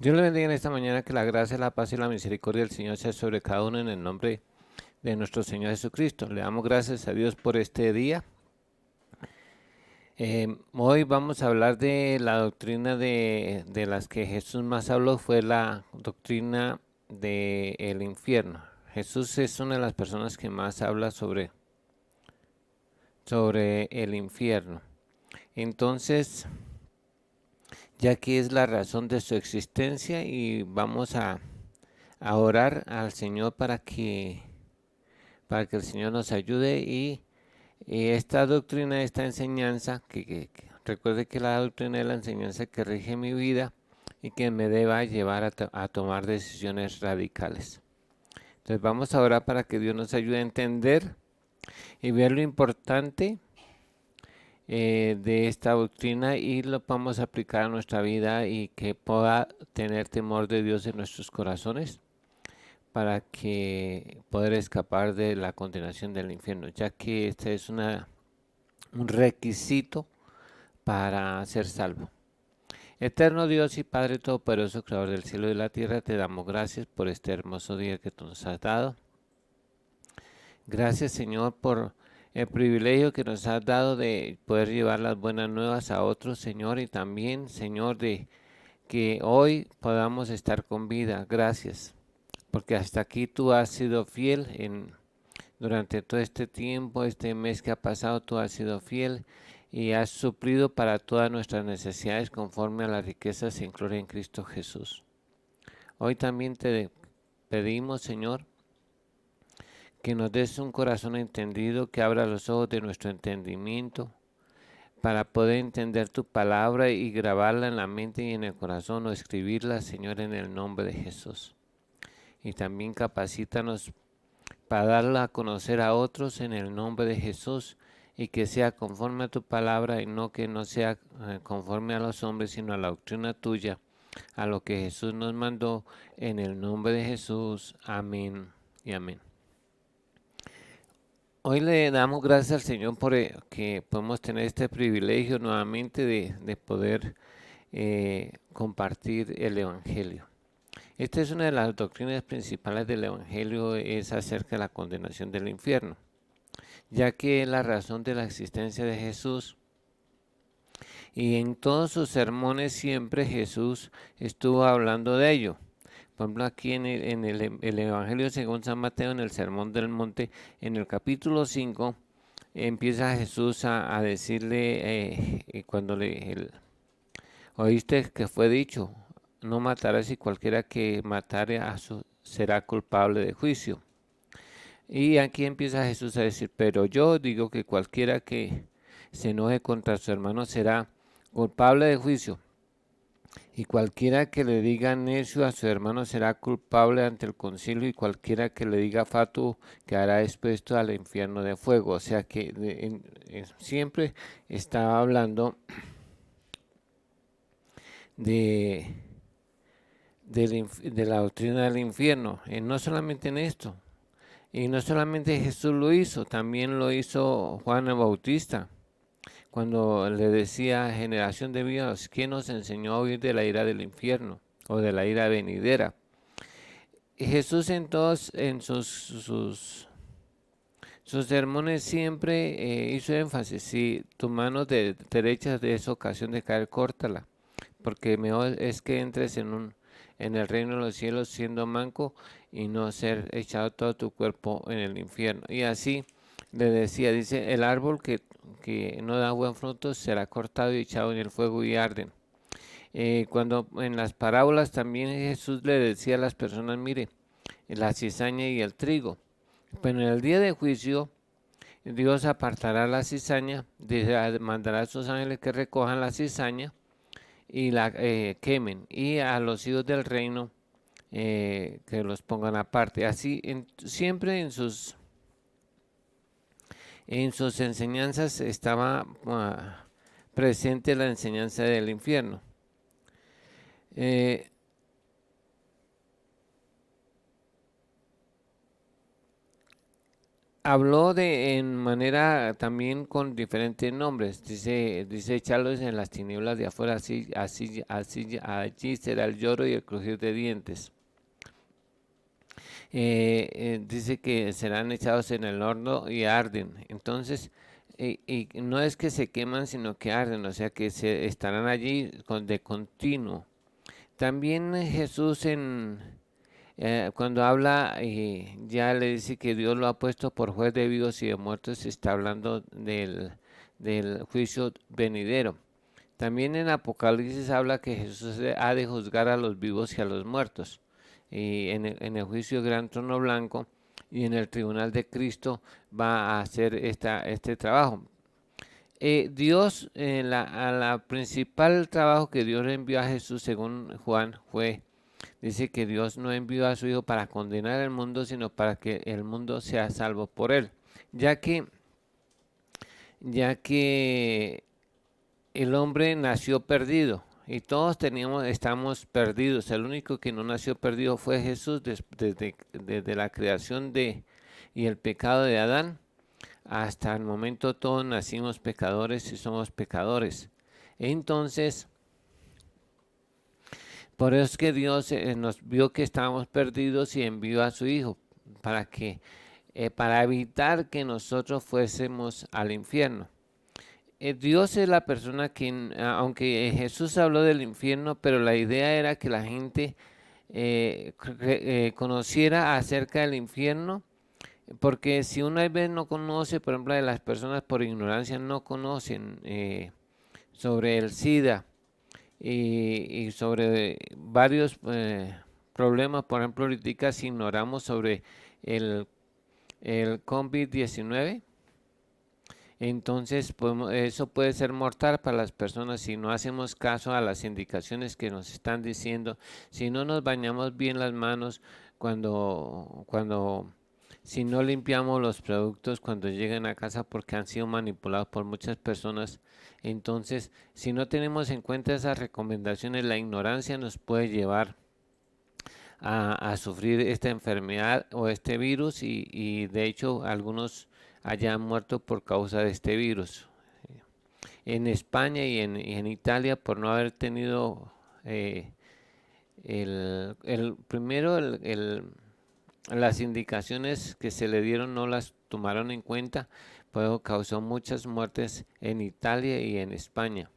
Dios le bendiga en esta mañana, que la gracia, la paz y la misericordia del Señor sea sobre cada uno en el nombre de nuestro Señor Jesucristo. Le damos gracias a Dios por este día. Hoy vamos a hablar de la doctrina de las que Jesús más habló, fue la doctrina del infierno. Jesús es una de las personas que más habla sobre el infierno. Entonces, ya que es la razón de su existencia, y vamos a orar al Señor para que el Señor nos ayude y esta doctrina, esta enseñanza, recuerde que la doctrina es la enseñanza que rige mi vida y que me deba llevar a tomar decisiones radicales. Entonces vamos a orar para que Dios nos ayude a entender y ver lo importante de esta doctrina y lo vamos a aplicar a nuestra vida y que pueda tener temor de Dios en nuestros corazones para que poder escapar de la condenación del infierno, ya que este es un requisito para ser salvo. Eterno Dios y Padre Todopoderoso, Creador del cielo y de la tierra, te damos gracias por este hermoso día que tú nos has dado. Gracias, Señor, por el privilegio que nos has dado de poder llevar las buenas nuevas a otros, Señor, y también, Señor, de que hoy podamos estar con vida. Gracias, porque hasta aquí tú has sido fiel durante todo este tiempo, este mes que ha pasado, tú has sido fiel y has suplido para todas nuestras necesidades conforme a las riquezas en gloria en Cristo Jesús. Hoy también te pedimos, Señor, que nos des un corazón entendido, que abra los ojos de nuestro entendimiento para poder entender tu palabra y grabarla en la mente y en el corazón o escribirla, Señor, en el nombre de Jesús. Y también capacítanos para darla a conocer a otros en el nombre de Jesús y que sea conforme a tu palabra y que no sea conforme a los hombres, sino a la doctrina tuya, a lo que Jesús nos mandó en el nombre de Jesús. Amén y amén. Hoy le damos gracias al Señor por que podemos tener este privilegio nuevamente de poder compartir el Evangelio. Esta es una de las doctrinas principales del Evangelio, es acerca de la condenación del infierno, ya que es la razón de la existencia de Jesús. Y en todos sus sermones siempre Jesús estuvo hablando de ello. Por ejemplo, aquí el Evangelio según San Mateo, en el Sermón del Monte, en el capítulo 5, empieza Jesús a decirle, cuando oíste que fue dicho, no matarás, y cualquiera que matare será culpable de juicio. Y aquí empieza Jesús a decir, pero yo digo que cualquiera que se enoje contra su hermano será culpable de juicio. Y cualquiera que le diga necio a su hermano será culpable ante el concilio, y cualquiera que le diga fatuo quedará expuesto al infierno de fuego. O sea que siempre estaba hablando de, de la doctrina del infierno. No solamente en esto, y no solamente Jesús lo hizo, también lo hizo Juan el Bautista, cuando le decía, generación de víboras, ¿quién nos enseñó a huir de la ira del infierno o de la ira venidera? Y Jesús sus sermones siempre hizo énfasis: si tu mano derecha de esa ocasión de caer, córtala, porque mejor es que entres en el reino de los cielos siendo manco y no ser echado todo tu cuerpo en el infierno. Y así le decía, dice, el árbol que no da buen fruto será cortado y echado en el fuego y arden. Cuando en las parábolas también Jesús le decía a las personas, mire, la cizaña y el trigo, pero en el día de juicio Dios apartará la cizaña, mandará a sus ángeles que recojan la cizaña y la quemen, y a los hijos del reino que los pongan aparte. Así siempre en sus enseñanzas estaba presente la enseñanza del infierno. Eh, habló de en manera también con diferentes nombres. Dice echarlos en las tinieblas de afuera, allí será el lloro y el crujir de dientes. Dice que serán echados en el horno y arden. Entonces, y no es que se queman, sino que arden, o sea que se estarán allí de continuo. También Jesús cuando habla, ya le dice que Dios lo ha puesto por juez de vivos y de muertos, se está hablando del juicio venidero. También en Apocalipsis habla que Jesús ha de juzgar a los vivos y a los muertos. Y en el juicio gran trono blanco y en el tribunal de Cristo va a hacer este trabajo. Dios, a la principal trabajo que Dios envió a Jesús, según Juan, dice que Dios no envió a su Hijo para condenar al mundo, sino para que el mundo sea salvo por él. Ya que, ya que el hombre nació perdido y todos estamos perdidos. El único que no nació perdido fue Jesús desde la creación y el pecado de Adán. Hasta el momento todos nacimos pecadores y somos pecadores. Entonces, por eso es que Dios nos vio que estábamos perdidos y envió a su Hijo para evitar que nosotros fuésemos al infierno. Dios es la persona que, aunque Jesús habló del infierno, pero la idea era que la gente conociera acerca del infierno, porque si una vez no conoce, por ejemplo, de las personas por ignorancia no conocen sobre el SIDA y sobre varios problemas, por ejemplo, ahorita si ignoramos sobre el COVID-19, entonces eso puede ser mortal para las personas si no hacemos caso a las indicaciones que nos están diciendo, si no nos bañamos bien las manos si no limpiamos los productos cuando llegan a casa porque han sido manipulados por muchas personas. Entonces, si no tenemos en cuenta esas recomendaciones, la ignorancia nos puede llevar a sufrir esta enfermedad o este virus y de hecho algunos hayan muerto por causa de este virus. En España y en Italia por no haber tenido las indicaciones que se le dieron no las tomaron en cuenta, pues causó muchas muertes en Italia y en España.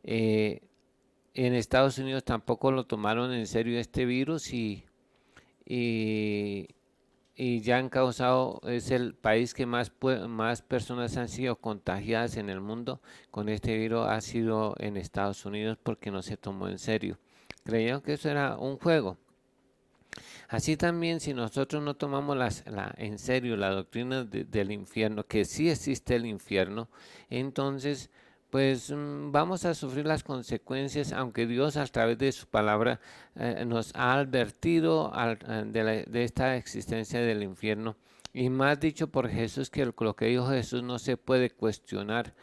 En Estados Unidos tampoco lo tomaron en serio este virus y ya han causado, es el país que más personas han sido contagiadas en el mundo con este virus, ha sido en Estados Unidos porque no se tomó en serio. Creyeron que eso era un juego. Así también si nosotros no tomamos en serio la doctrina del infierno, que sí existe el infierno, entonces pues vamos a sufrir las consecuencias, aunque Dios a través de su palabra nos ha advertido de esta existencia del infierno. Y más dicho por Jesús que lo que dijo Jesús no se puede cuestionar.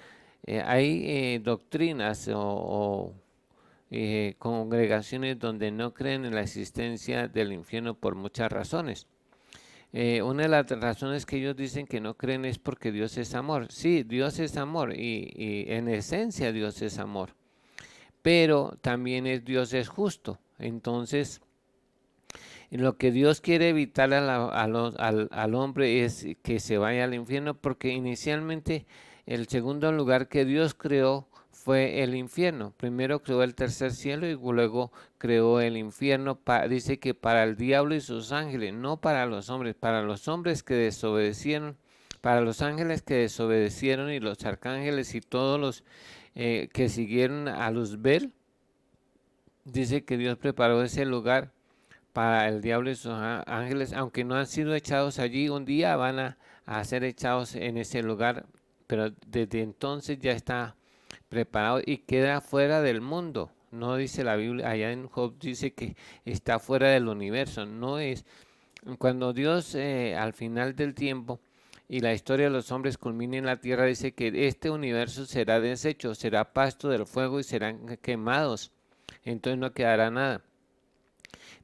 Hay doctrinas o congregaciones donde no creen en la existencia del infierno por muchas razones. Una de las razones que ellos dicen que no creen es porque Dios es amor. Sí, Dios es amor y en esencia Dios es amor, pero también Dios es justo. Entonces, lo que Dios quiere evitar al hombre es que se vaya al infierno, porque inicialmente el segundo lugar que Dios creó fue el infierno. Primero creó el tercer cielo y luego creó el infierno. Dice que para el diablo y sus ángeles, no para los hombres que desobedecieron, para los ángeles que desobedecieron y los arcángeles y todos los que siguieron a Luzbel. Dice que Dios preparó ese lugar para el diablo y sus ángeles, aunque no han sido echados allí, un día van a ser echados en ese lugar, pero desde entonces ya está preparado y queda fuera del mundo. No dice la Biblia, allá en Job dice que está fuera del universo. No es cuando Dios al final del tiempo y la historia de los hombres culmine en la tierra, dice que este universo será deshecho, será pasto del fuego y serán quemados. Entonces no quedará nada.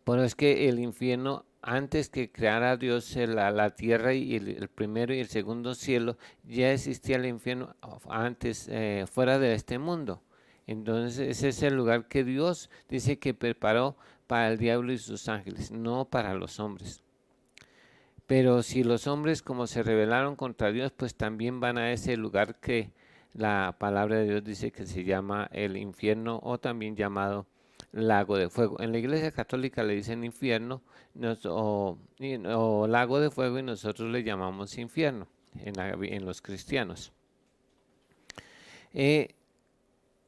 Pero es que el infierno antes que creara Dios la tierra y el primero y el segundo cielo, ya existía el infierno antes, fuera de este mundo. Entonces ese es el lugar que Dios dice que preparó para el diablo y sus ángeles, no para los hombres. Pero si los hombres como se rebelaron contra Dios, pues también van a ese lugar que la palabra de Dios dice que se llama el infierno o también llamado lago de fuego. En la iglesia católica le dicen infierno o lago de fuego y nosotros le llamamos infierno en los cristianos. Eh,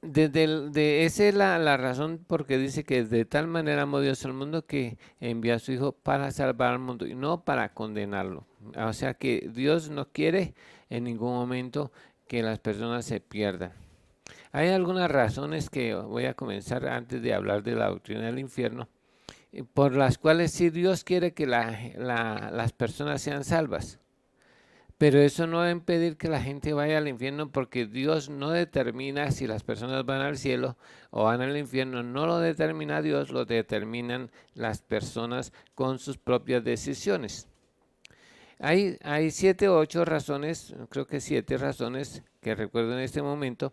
esa es la razón porque dice que de tal manera amó Dios al mundo que envió a su Hijo para salvar al mundo y no para condenarlo. O sea que Dios no quiere en ningún momento que las personas se pierdan. Hay algunas razones que voy a comenzar antes de hablar de la doctrina del infierno, por las cuales sí Dios quiere que las personas sean salvas. Pero eso no va a impedir que la gente vaya al infierno porque Dios no determina si las personas van al cielo o van al infierno. No lo determina Dios, lo determinan las personas con sus propias decisiones. Hay 7 o 8 razones, creo que 7 razones que recuerdo en este momento,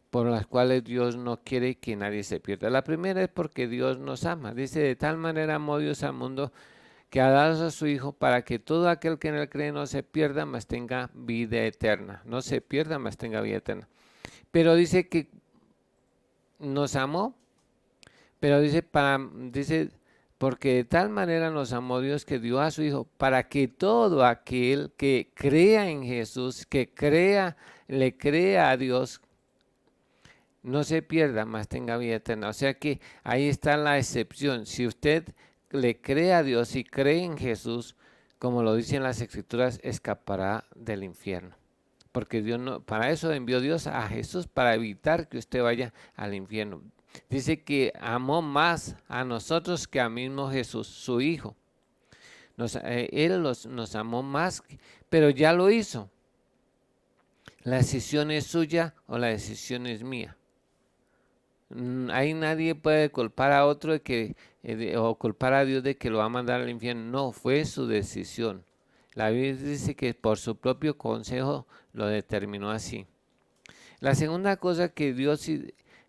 por las cuales Dios no quiere que nadie se pierda. La primera es porque Dios nos ama. Dice, de tal manera amó Dios al mundo que ha dado a su Hijo para que todo aquel que en él cree no se pierda, mas tenga vida eterna. No se pierda, mas tenga vida eterna. Pero dice que nos amó, pero dice, porque de tal manera nos amó Dios que dio a su Hijo para que todo aquel que crea en Jesús, le crea a Dios, no se pierda, mas tenga vida eterna. O sea que ahí está la excepción. Si usted le cree a Dios y cree en Jesús, como lo dicen las Escrituras, escapará del infierno. Porque Dios no, para eso envió Dios a Jesús, para evitar que usted vaya al infierno. Dice que amó más a nosotros que a mismo Jesús, su Hijo. Él nos amó más, pero ya lo hizo. La decisión es suya o la decisión es mía. Ahí nadie puede culpar a otro o culpar a Dios de que lo va a mandar al infierno. No, fue su decisión. La Biblia dice que por su propio consejo lo determinó así. La segunda cosa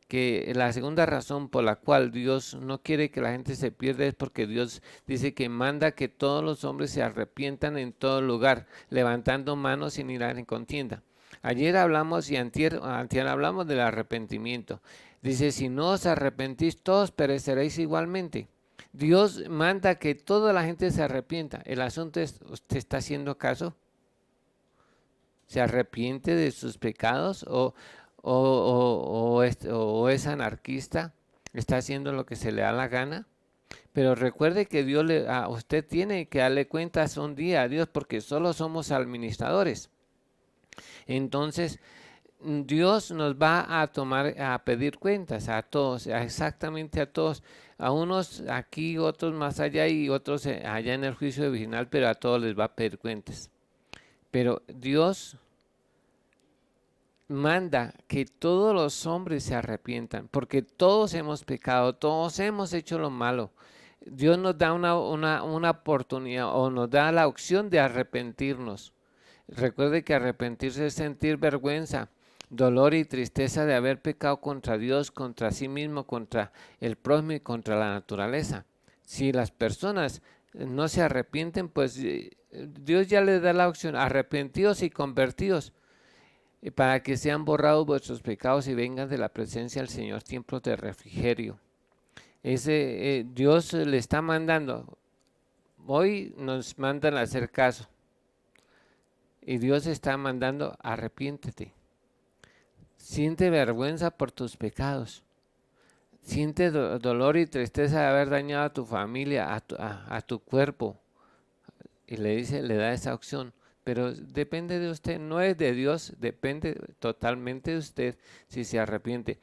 la segunda razón por la cual Dios no quiere que la gente se pierda es porque Dios dice que manda que todos los hombres se arrepientan en todo lugar, levantando manos sin ir en contienda. Ayer hablamos y antier hablamos del arrepentimiento. Dice, si no os arrepentís, todos pereceréis igualmente. Dios manda que toda la gente se arrepienta. El asunto es, ¿usted está haciendo caso? ¿Se arrepiente de sus pecados o es anarquista? ¿Está haciendo lo que se le da la gana? Pero recuerde que usted tiene que darle cuentas un día a Dios porque solo somos administradores. Entonces, Dios nos va a pedir cuentas a todos, exactamente a todos, a unos aquí, otros más allá y otros allá en el juicio divinal, pero a todos les va a pedir cuentas. Pero Dios manda que todos los hombres se arrepientan, porque todos hemos pecado, todos hemos hecho lo malo. Dios nos da una oportunidad o nos da la opción de arrepentirnos. Recuerde que arrepentirse es sentir vergüenza, dolor y tristeza de haber pecado contra Dios, contra sí mismo, contra el prójimo y contra la naturaleza. Si las personas no se arrepienten, pues Dios ya les da la opción, arrepentidos y convertidos, para que sean borrados vuestros pecados y vengan de la presencia del Señor tiempos de refrigerio. Dios le está mandando, hoy nos mandan a hacer caso. Y Dios está mandando, arrepiéntete. Siente vergüenza por tus pecados. Siente dolor y tristeza de haber dañado a tu familia, a tu cuerpo. Y le da esa opción. Pero depende de usted, no es de Dios, depende totalmente de usted si se arrepiente.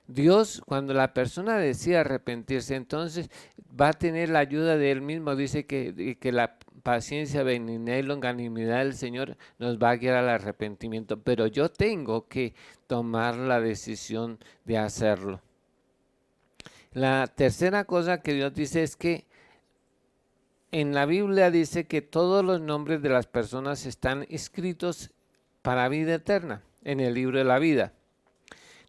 Dios, cuando la persona decide arrepentirse, entonces va a tener la ayuda de Él mismo. Dice que la paciencia, benignidad y longanimidad del Señor nos va a guiar al arrepentimiento, pero yo tengo que tomar la decisión de hacerlo. La tercera cosa que Dios dice es que en la Biblia dice que todos los nombres de las personas están escritos para vida eterna en el libro de la vida.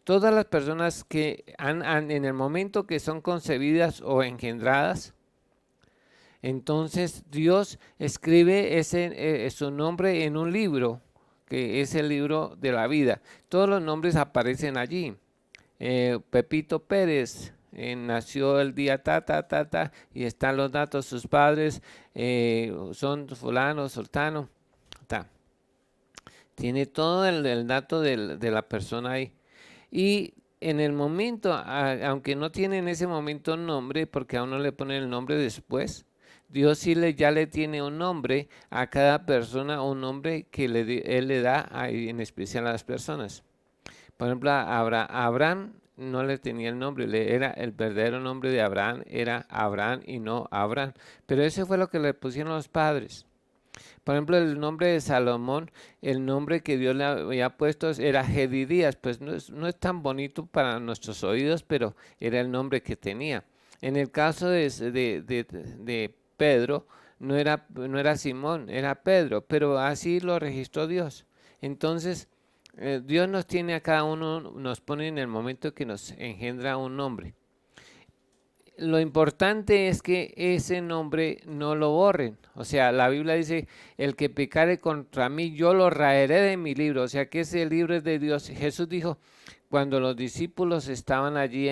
Todas las personas que en el momento que son concebidas o engendradas, entonces Dios escribe su nombre en un libro, que es el libro de la vida. Todos los nombres aparecen allí. Pepito Pérez nació el día ta, y están los datos, sus padres son fulano, sultano, ta. Tiene todo el dato de la persona ahí. Y en el momento, aunque no tiene en ese momento nombre, porque a uno le pone el nombre después, Dios sí ya le tiene un nombre a cada persona, un nombre que Él le da en especial a las personas. Por ejemplo, a Abraham no le tenía el nombre, era el verdadero nombre de Abraham, era Abraham y no Abraham. Pero ese fue lo que le pusieron los padres. Por ejemplo, el nombre de Salomón, el nombre que Dios le había puesto era Jedidías, pues no es tan bonito para nuestros oídos, pero era el nombre que tenía. En el caso de Pedro, no era Simón, era Pedro, pero así lo registró Dios. Entonces, Dios nos tiene a cada uno, nos pone en el momento que nos engendra un nombre. Lo importante es que ese nombre no lo borren. O sea, la Biblia dice, el que pecare contra mí, yo lo raeré de mi libro. O sea, que ese libro es de Dios. Jesús dijo, cuando los discípulos estaban allí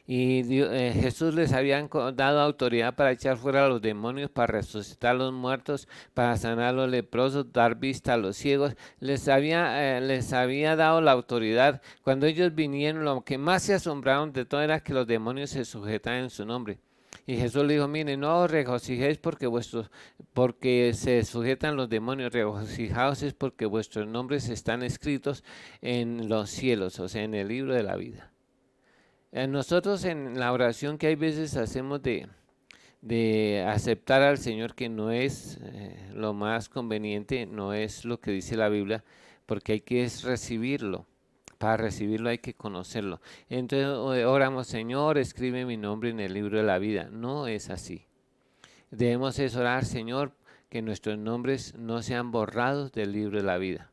Jesús les había dado autoridad para echar fuera a los demonios, para resucitar a los muertos, para sanar a los leprosos, dar vista a los ciegos. Les había dado la autoridad. Cuando ellos vinieron, lo que más se asombraron de todo era que los demonios se sujetaban en su nombre. Y Jesús le dijo, miren, no os regocijéis porque se sujetan los demonios, regocijaos es porque vuestros nombres están escritos en los cielos, o sea, en el libro de la vida. Nosotros en la oración que hay veces hacemos de aceptar al Señor, que no es lo más conveniente, no es lo que dice la Biblia, porque hay que recibirlo. Para recibirlo hay que conocerlo. Entonces oramos, Señor, escribe mi nombre en el libro de la vida. No es así. Debemos orar, Señor, que nuestros nombres no sean borrados del libro de la vida.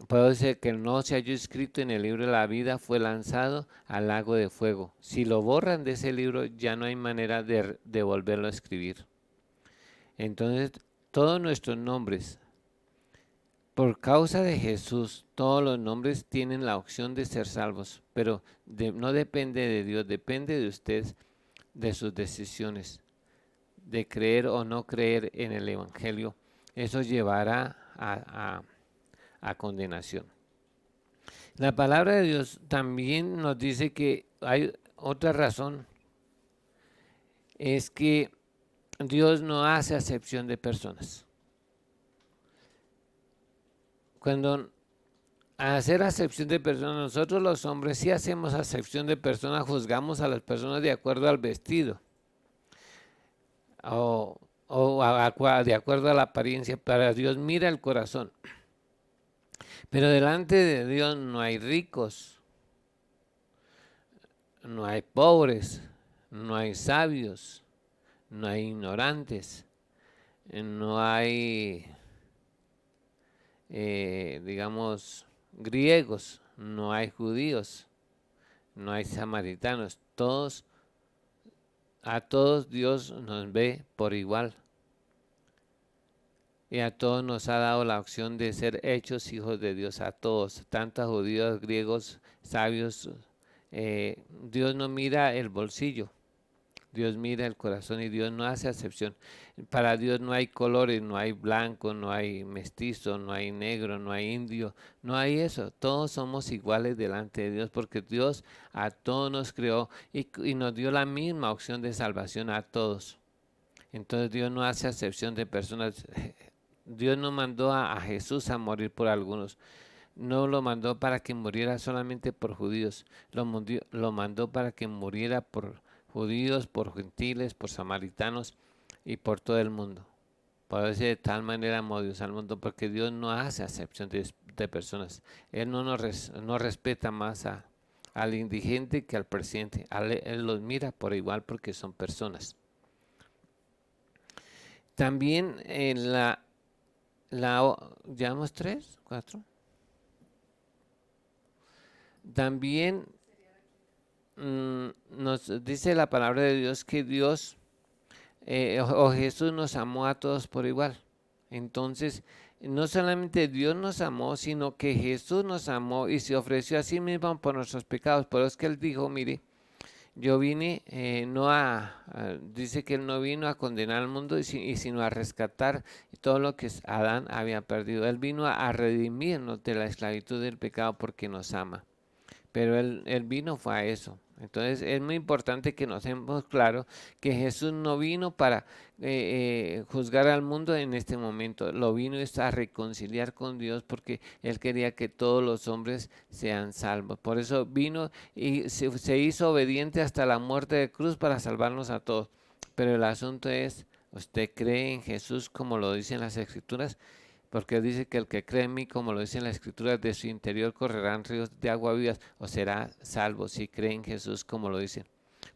Puede ser que no se haya escrito en el libro de la vida, fue lanzado al lago de fuego. Si lo borran de ese libro, ya no hay manera de volverlo a escribir. Entonces, todos nuestros nombres, por causa de Jesús, todos los nombres tienen la opción de ser salvos, pero no depende de Dios, depende de usted, de sus decisiones, de creer o no creer en el Evangelio. Eso llevará a condenación. La palabra de Dios también nos dice que hay otra razón, es que Dios no hace acepción de personas. Cuando hacer acepción de personas, nosotros los hombres sí hacemos acepción de personas, juzgamos a las personas de acuerdo al vestido o de acuerdo a la apariencia. Para Dios mira el corazón. Pero delante de Dios no hay ricos, no hay pobres, no hay sabios, no hay ignorantes, no hay, digamos, griegos, no hay judíos, no hay samaritanos. A todos Dios nos ve por igual. Y a todos nos ha dado la opción de ser hechos hijos de Dios, a todos, tanto a judíos, griegos, sabios. Dios no mira el bolsillo, Dios mira el corazón y Dios no hace acepción. Para Dios no hay colores, no hay blanco, no hay mestizo, no hay negro, no hay indio, no hay eso. Todos somos iguales delante de Dios porque Dios a todos nos creó y nos dio la misma opción de salvación a todos. Entonces Dios no hace acepción de personas. Dios no mandó a Jesús a morir por algunos. No lo mandó para que muriera solamente por judíos. Lo mandó para que muriera por judíos, por gentiles, por samaritanos y por todo el mundo. Por eso de tal manera amó Dios al mundo, porque Dios no hace acepción de personas. Él no respeta más al indigente que al presidente. Él los mira por igual porque son personas. También ¿llevamos 3, 4? También nos dice la palabra de Dios que Dios o Jesús nos amó a todos por igual. Entonces, no solamente Dios nos amó, sino que Jesús nos amó y se ofreció a sí mismo por nuestros pecados. Por eso es que Él dijo, mire, yo vine dice que Él no vino a condenar al mundo sino a rescatar todo lo que Adán había perdido. Él vino a redimirnos de la esclavitud del pecado porque nos ama. Pero él vino fue a eso. Entonces es muy importante que nos demos claro que Jesús no vino para juzgar al mundo en este momento. Lo vino es a reconciliar con Dios porque Él quería que todos los hombres sean salvos. Por eso vino y se hizo obediente hasta la muerte de cruz para salvarnos a todos. Pero el asunto es, ¿usted cree en Jesús como lo dicen las Escrituras? Porque dice que el que cree en mí, como lo dice en la escritura, de su interior correrán ríos de agua vivas, o será salvo si cree en Jesús, como lo dice.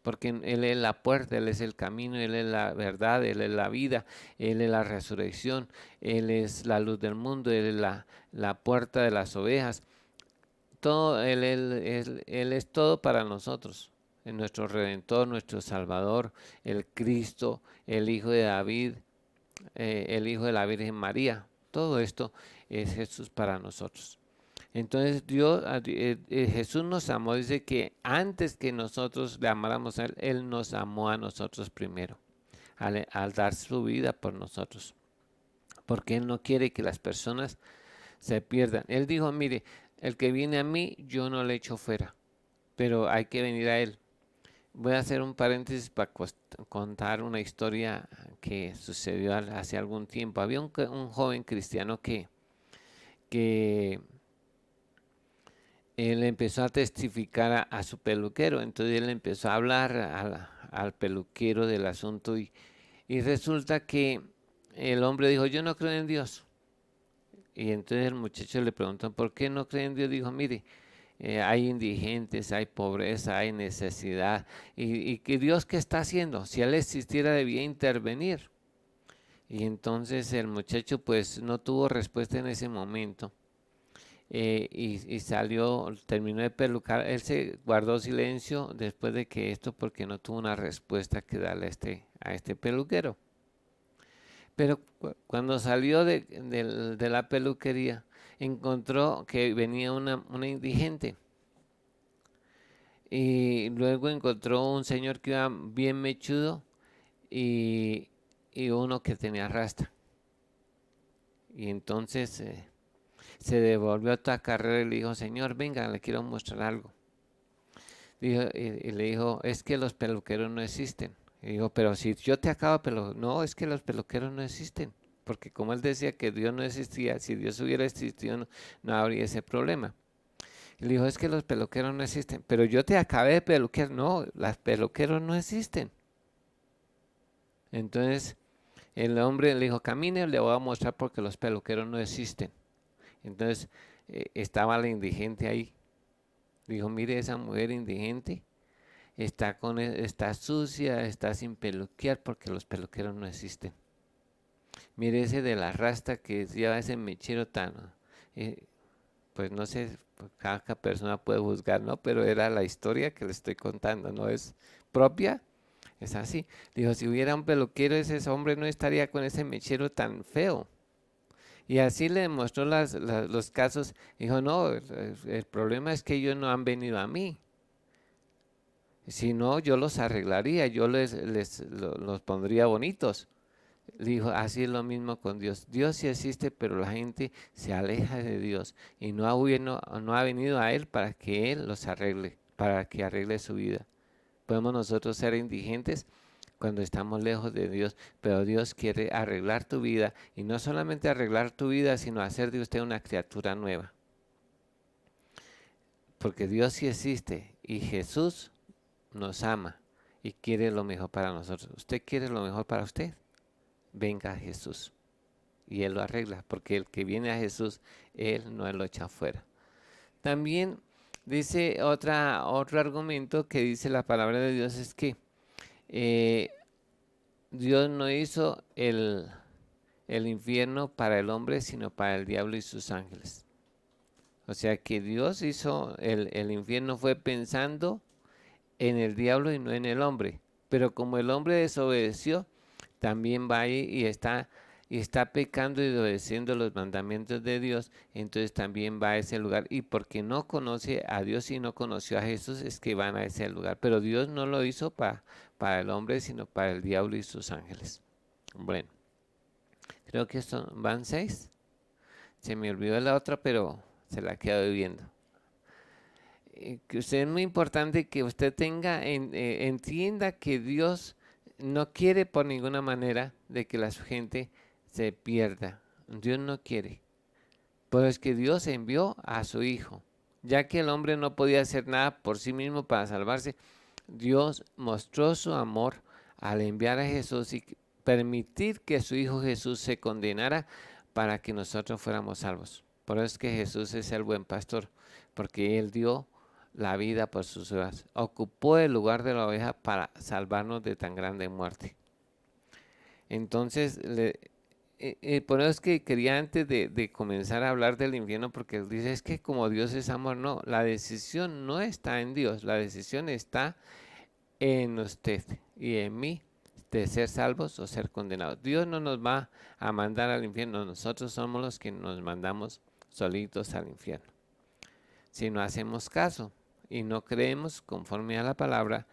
Porque Él es la puerta, Él es el camino, Él es la verdad, Él es la vida, Él es la resurrección, Él es la luz del mundo, Él es la puerta de las ovejas. Todo, Él es todo para nosotros. Nuestro Redentor, nuestro Salvador, el Cristo, el Hijo de David, el Hijo de la Virgen María. Todo esto es Jesús para nosotros. Entonces Jesús nos amó, dice que antes que nosotros le amáramos a Él, Él nos amó a nosotros primero, al dar su vida por nosotros. Porque Él no quiere que las personas se pierdan. Él dijo, mire, el que viene a mí, yo no le echo fuera, pero hay que venir a Él. Voy a hacer un paréntesis para contar una historia que sucedió hace algún tiempo. Había un joven cristiano que él empezó a testificar a su peluquero. Entonces él empezó a hablar al peluquero del asunto y resulta que el hombre dijo, yo no creo en Dios. Y entonces el muchacho le preguntó, ¿por qué no cree en Dios? Dijo, mire, hay indigentes, hay pobreza, hay necesidad. ¿Y que Dios qué está haciendo? Si Él existiera debía intervenir. Y entonces el muchacho pues no tuvo respuesta en ese momento. Y salió, terminó de pelucar. Él se guardó silencio después de que esto porque no tuvo una respuesta que darle a este peluquero. Pero cuando salió de la peluquería, encontró que venía una indigente. Y luego encontró un señor que iba bien mechudo y, uno que tenía rasta. Y entonces se devolvió a toda carrera y le dijo, señor, venga, le quiero mostrar algo. Y le dijo, es que los peluqueros no existen. Y dijo, pero si yo te acabo de peluquear, no, es que los peluqueros no existen. Porque como él decía que Dios no existía, si Dios hubiera existido no habría ese problema. Y le dijo, es que los peluqueros no existen. Pero yo te acabé de peluquear. No, los peluqueros no existen. Entonces el hombre le dijo, camine, le voy a mostrar porque los peluqueros no existen. Entonces estaba la indigente ahí. Dijo, mire esa mujer indigente. Está sucia, está sin peluquear porque los peluqueros no existen. Mire ese de la rasta que lleva ese mechero tan... pues no sé, cada persona puede juzgar, ¿no? Pero era la historia que le estoy contando, ¿no? Es propia, es así. Dijo, si hubiera un peluquero, ese hombre no estaría con ese mechero tan feo. Y así le demostró los casos. Dijo, no, el problema es que ellos no han venido a mí. Si no, yo los arreglaría, yo los pondría bonitos. Dijo, así es lo mismo con Dios. Dios sí existe, pero la gente se aleja de Dios y no ha venido a Él para que Él los arregle, para que arregle su vida. Podemos nosotros ser indigentes cuando estamos lejos de Dios, pero Dios quiere arreglar tu vida y no solamente arreglar tu vida, sino hacer de usted una criatura nueva. Porque Dios sí existe y Jesús nos ama y quiere lo mejor para nosotros. ¿Usted quiere lo mejor para usted? Venga a Jesús y Él lo arregla, porque el que viene a Jesús, Él no lo echa fuera. También dice otro argumento que dice la palabra de Dios es que Dios no hizo el infierno para el hombre, sino para el diablo y sus ángeles. O sea que Dios hizo el infierno fue pensando en el diablo y no en el hombre. Pero como el hombre desobedeció, también va ahí y está pecando y obedeciendo los mandamientos de Dios, entonces también va a ese lugar. Y porque no conoce a Dios y no conoció a Jesús, es que van a ese lugar. Pero Dios no lo hizo para el hombre, sino para el diablo y sus ángeles. Bueno, creo que van 6. Se me olvidó la otra, pero se la quedo viendo. Que usted es muy importante que usted entienda que Dios no quiere por ninguna manera de que la gente se pierda. Dios no quiere. Pero es que Dios envió a su Hijo. Ya que el hombre no podía hacer nada por sí mismo para salvarse, Dios mostró su amor al enviar a Jesús y permitir que su Hijo Jesús se condenara para que nosotros fuéramos salvos. Por eso es que Jesús es el buen pastor, porque Él dio la vida por sus ovejas. Ocupó el lugar de la oveja para salvarnos de tan grande muerte. Entonces, por eso es que quería antes de comenzar a hablar del infierno, porque dice, es que como Dios es amor, no, la decisión no está en Dios, la decisión está en usted y en mí de ser salvos o ser condenados. Dios no nos va a mandar al infierno, nosotros somos los que nos mandamos solitos al infierno. Si no hacemos caso y no creemos conforme a la palabra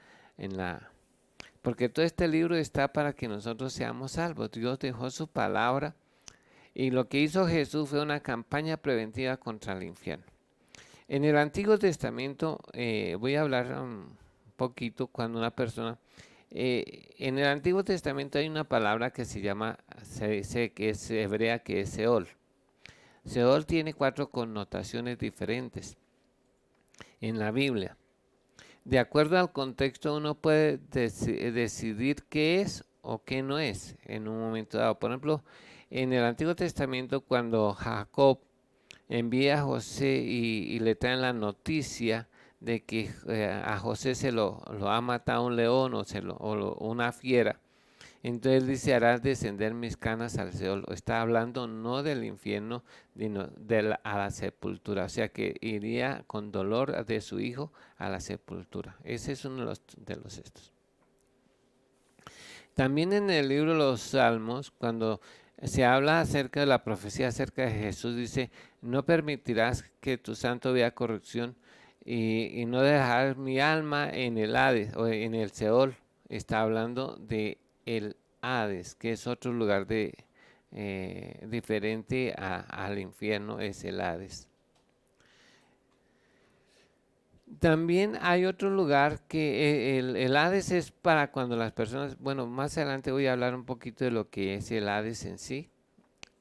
porque todo este libro está para que nosotros seamos salvos. Dios dejó su palabra y lo que hizo Jesús fue una campaña preventiva contra el infierno. En el Antiguo Testamento, voy a hablar un poquito cuando una persona, en el Antiguo Testamento hay una palabra que se llama, se dice que es hebrea, que es Seol. Seol tiene 4 connotaciones diferentes en la Biblia. De acuerdo al contexto, uno puede decidir qué es o qué no es en un momento dado. Por ejemplo, en el Antiguo Testamento, cuando Jacob envía a José y le traen la noticia de que a José se lo ha matado un león o una fiera, entonces dice, harás descender mis canas al Seol. Está hablando no del infierno, sino a la sepultura. O sea que iría con dolor de su hijo a la sepultura. Ese es uno de los estos. También en el libro de los Salmos, cuando se habla acerca de la profecía acerca de Jesús, dice, no permitirás que tu santo vea corrupción y no dejar mi alma en el Hades o en el Seol. Está hablando de el Hades, que es otro lugar diferente al infierno, es el Hades. También hay otro lugar que el Hades es para cuando las personas, bueno, más adelante voy a hablar un poquito de lo que es el Hades en sí.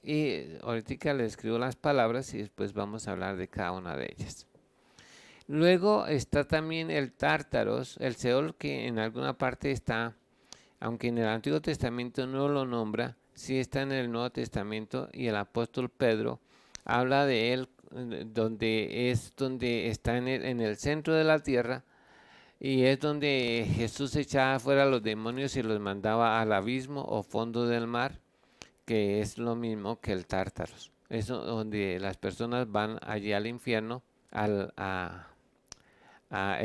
Y ahorita le escribo las palabras y después vamos a hablar de cada una de ellas. Luego está también el Tártaros, el Seol, que en alguna parte está, aunque en el Antiguo Testamento no lo nombra, sí está en el Nuevo Testamento y el apóstol Pedro habla de él donde está en el centro de la tierra y es donde Jesús echaba fuera a los demonios y los mandaba al abismo o fondo del mar, que es lo mismo que el Tártaros. Es donde las personas van allí al infierno,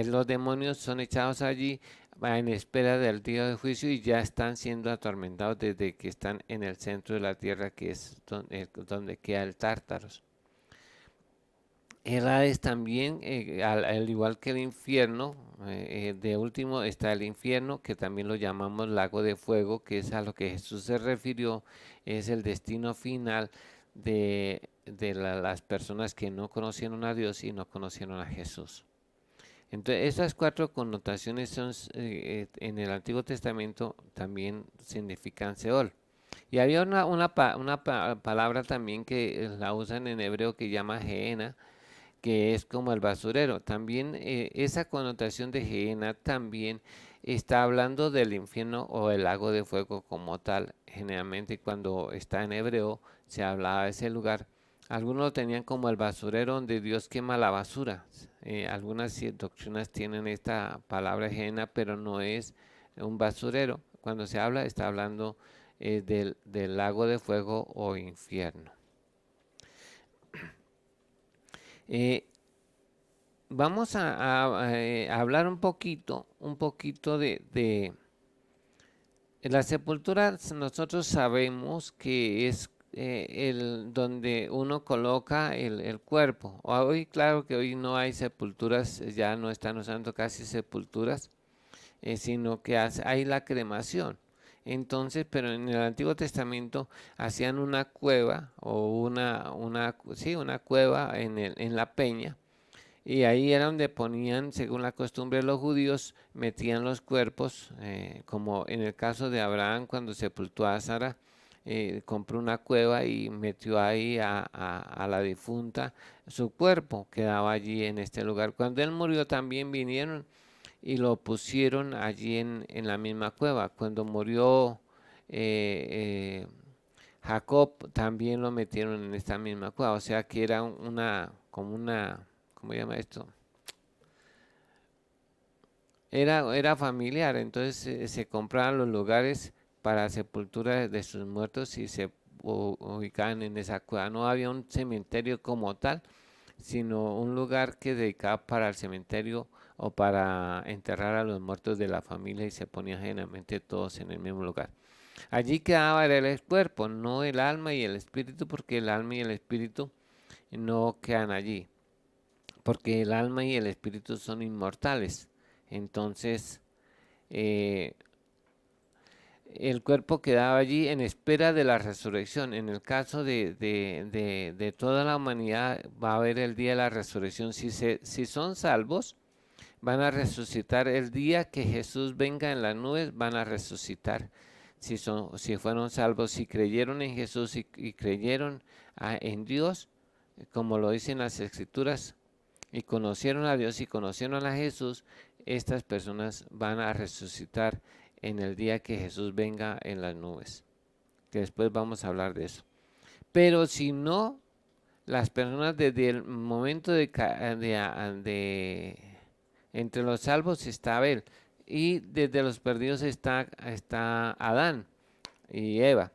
los demonios son echados allí en espera del día de juicio y ya están siendo atormentados desde que están en el centro de la tierra, que es donde queda el Tártaros. El Hades también, al igual que el infierno, de último está el infierno, que también lo llamamos lago de fuego, que es a lo que Jesús se refirió, es el destino final de las personas que no conocieron a Dios y no conocieron a Jesús. Entonces, esas 4 connotaciones son, en el Antiguo Testamento también significan Seol. Y había una palabra también que la usan en hebreo que llama Gehenna, que es como el basurero. También esa connotación de Gehenna también está hablando del infierno o el lago de fuego como tal. Generalmente cuando está en hebreo se hablaba de ese lugar. Algunos lo tenían como el basurero donde Dios quema la basura. Algunas doctrinas tienen esta palabra Gehenna, pero no es un basurero. cuando se habla, está hablando del lago de fuego o infierno. Vamos a hablar un poquito de la sepultura. Nosotros sabemos que es donde uno coloca el cuerpo. Hoy, claro que hoy no hay sepulturas, ya no están usando casi sepulturas, sino que hay la cremación. Entonces, pero en el Antiguo Testamento hacían una cueva o una cueva en la peña, y ahí era donde ponían, según la costumbre de los judíos, metían los cuerpos, como en el caso de Abraham cuando sepultó a Sara, compró una cueva y metió ahí a la difunta. Su cuerpo quedaba allí en este lugar. Cuando él murió también vinieron y lo pusieron allí en la misma cueva. Cuando murió Jacob, también lo metieron en esta misma cueva. O sea que era como una, ¿cómo se llama esto? Era familiar. Entonces se compraban los lugares para sepultura de sus muertos y se ubicaban en esa cueva. No había un cementerio como tal, sino un lugar que dedicaba para el cementerio o para enterrar a los muertos de la familia, y se ponían generalmente todos en el mismo lugar. Allí quedaba el cuerpo, no el alma y el espíritu, porque el alma y el espíritu no quedan allí, porque el alma y el espíritu son inmortales. Entonces, eh, el cuerpo quedaba allí en espera de la resurrección. En el caso de toda la humanidad va a haber el día de la resurrección. Si son salvos, van a resucitar el día que Jesús venga en las nubes, van a resucitar. Si fueron salvos, si creyeron en Jesús y creyeron en Dios, como lo dicen las Escrituras, y conocieron a Dios y conocieron a Jesús, estas personas van a resucitar en el día que Jesús venga en las nubes, que después vamos a hablar de eso. Pero si no, las personas desde el momento entre los salvos está Abel, y desde los perdidos está Adán y Eva,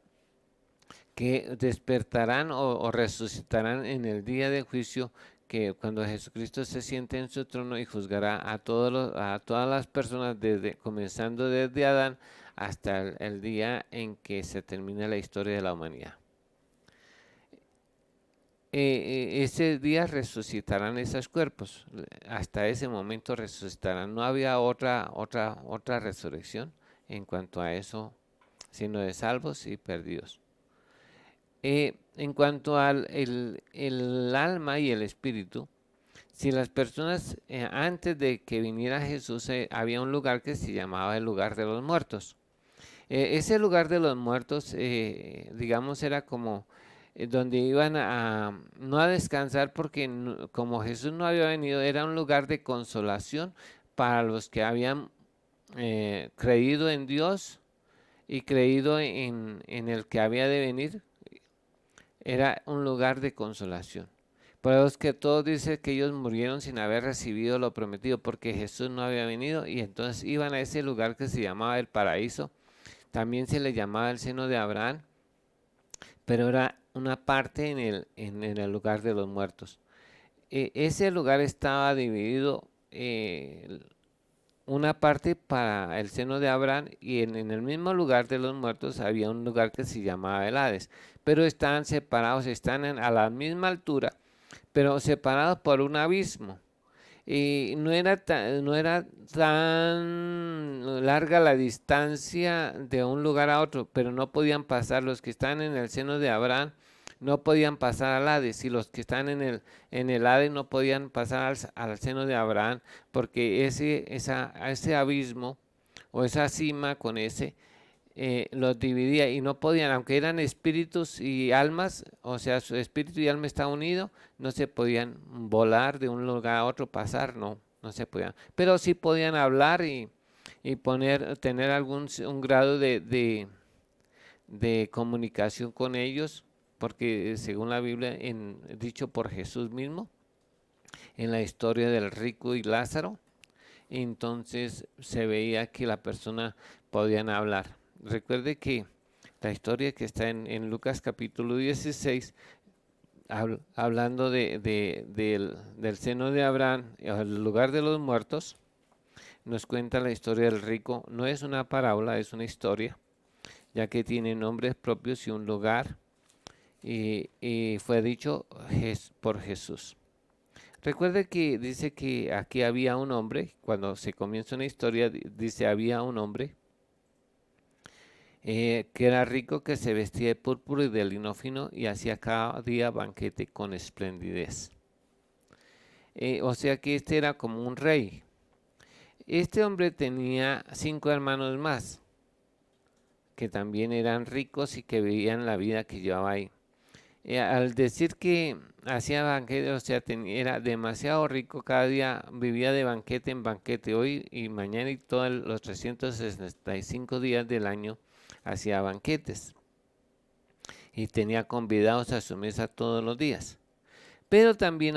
que despertarán o resucitarán en el día del juicio, que cuando Jesucristo se siente en su trono y juzgará a todas las personas, comenzando desde Adán hasta el día en que se termine la historia de la humanidad. Ese día resucitarán esos cuerpos, hasta ese momento resucitarán. No había otra resurrección en cuanto a eso, sino de salvos y perdidos. En cuanto al el alma y el espíritu, si las personas, antes de que viniera Jesús, había un lugar que se llamaba el lugar de los muertos. Ese lugar de los muertos, digamos, era como donde iban no a descansar, porque como Jesús no había venido, era un lugar de consolación para los que habían creído en Dios y creído en el que había de venir. Era un lugar de consolación. Por eso es que todos dicen que ellos murieron sin haber recibido lo prometido, porque Jesús no había venido, y entonces iban a ese lugar que se llamaba el paraíso. También se le llamaba el seno de Abraham, pero era una parte en el lugar de los muertos. Ese lugar estaba dividido, una parte para el seno de Abraham, y en el mismo lugar de los muertos había un lugar que se llamaba el Hades, pero están separados, están a la misma altura, pero separados por un abismo. Y no era tan larga la distancia de un lugar a otro, pero no podían pasar. Los que están en el seno de Abraham no podían pasar al Hades, y los que están en el Hades no podían pasar al seno de Abraham, porque ese abismo o esa cima con los dividía, y no podían, aunque eran espíritus y almas, o sea, su espíritu y alma está unido, no se podían volar de un lugar a otro, pasar, no se podían, pero sí podían hablar y tener un grado de comunicación con ellos, porque según la Biblia, dicho por Jesús mismo, en la historia del rico y Lázaro, entonces se veía que la persona podían hablar. Recuerde que la historia que está en Lucas capítulo 16, hablando del seno de Abraham, el lugar de los muertos, nos cuenta la historia del rico. No es una parábola, es una historia, ya que tiene nombres propios y un lugar, y fue dicho por Jesús. Recuerde que dice que aquí había un hombre, cuando se comienza una historia, dice había un hombre que era rico, que se vestía de púrpura y de lino fino y hacía cada día banquete con esplendidez. O sea que este era como un rey. Este hombre tenía 5 hermanos más, que también eran ricos y que vivían la vida que llevaba ahí. Al decir que hacía banquete, o sea, era demasiado rico, cada día vivía de banquete en banquete, hoy y mañana y todos los 365 días del año hacía banquetes y tenía convidados a su mesa todos los días. Pero también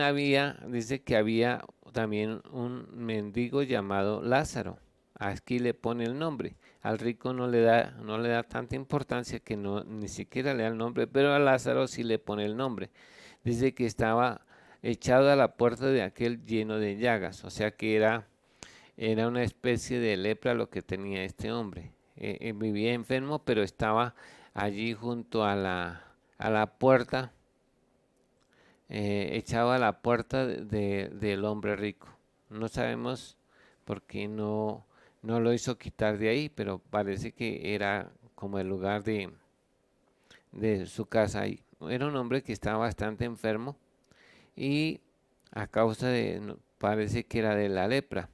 dice que había también un mendigo llamado Lázaro. Aquí le pone el nombre. Al rico no le da tanta importancia, que ni siquiera le da el nombre, pero a Lázaro sí le pone el nombre. Dice que estaba echado a la puerta de aquel lleno de llagas, o sea que era una especie de lepra lo que tenía este hombre. Vivía enfermo, pero estaba allí junto a la puerta, echado a la puerta del hombre rico. No sabemos por qué no lo hizo quitar de ahí, pero parece que era como el lugar de su casa ahí. Era un hombre que estaba bastante enfermo y a causa parece que era de la lepra.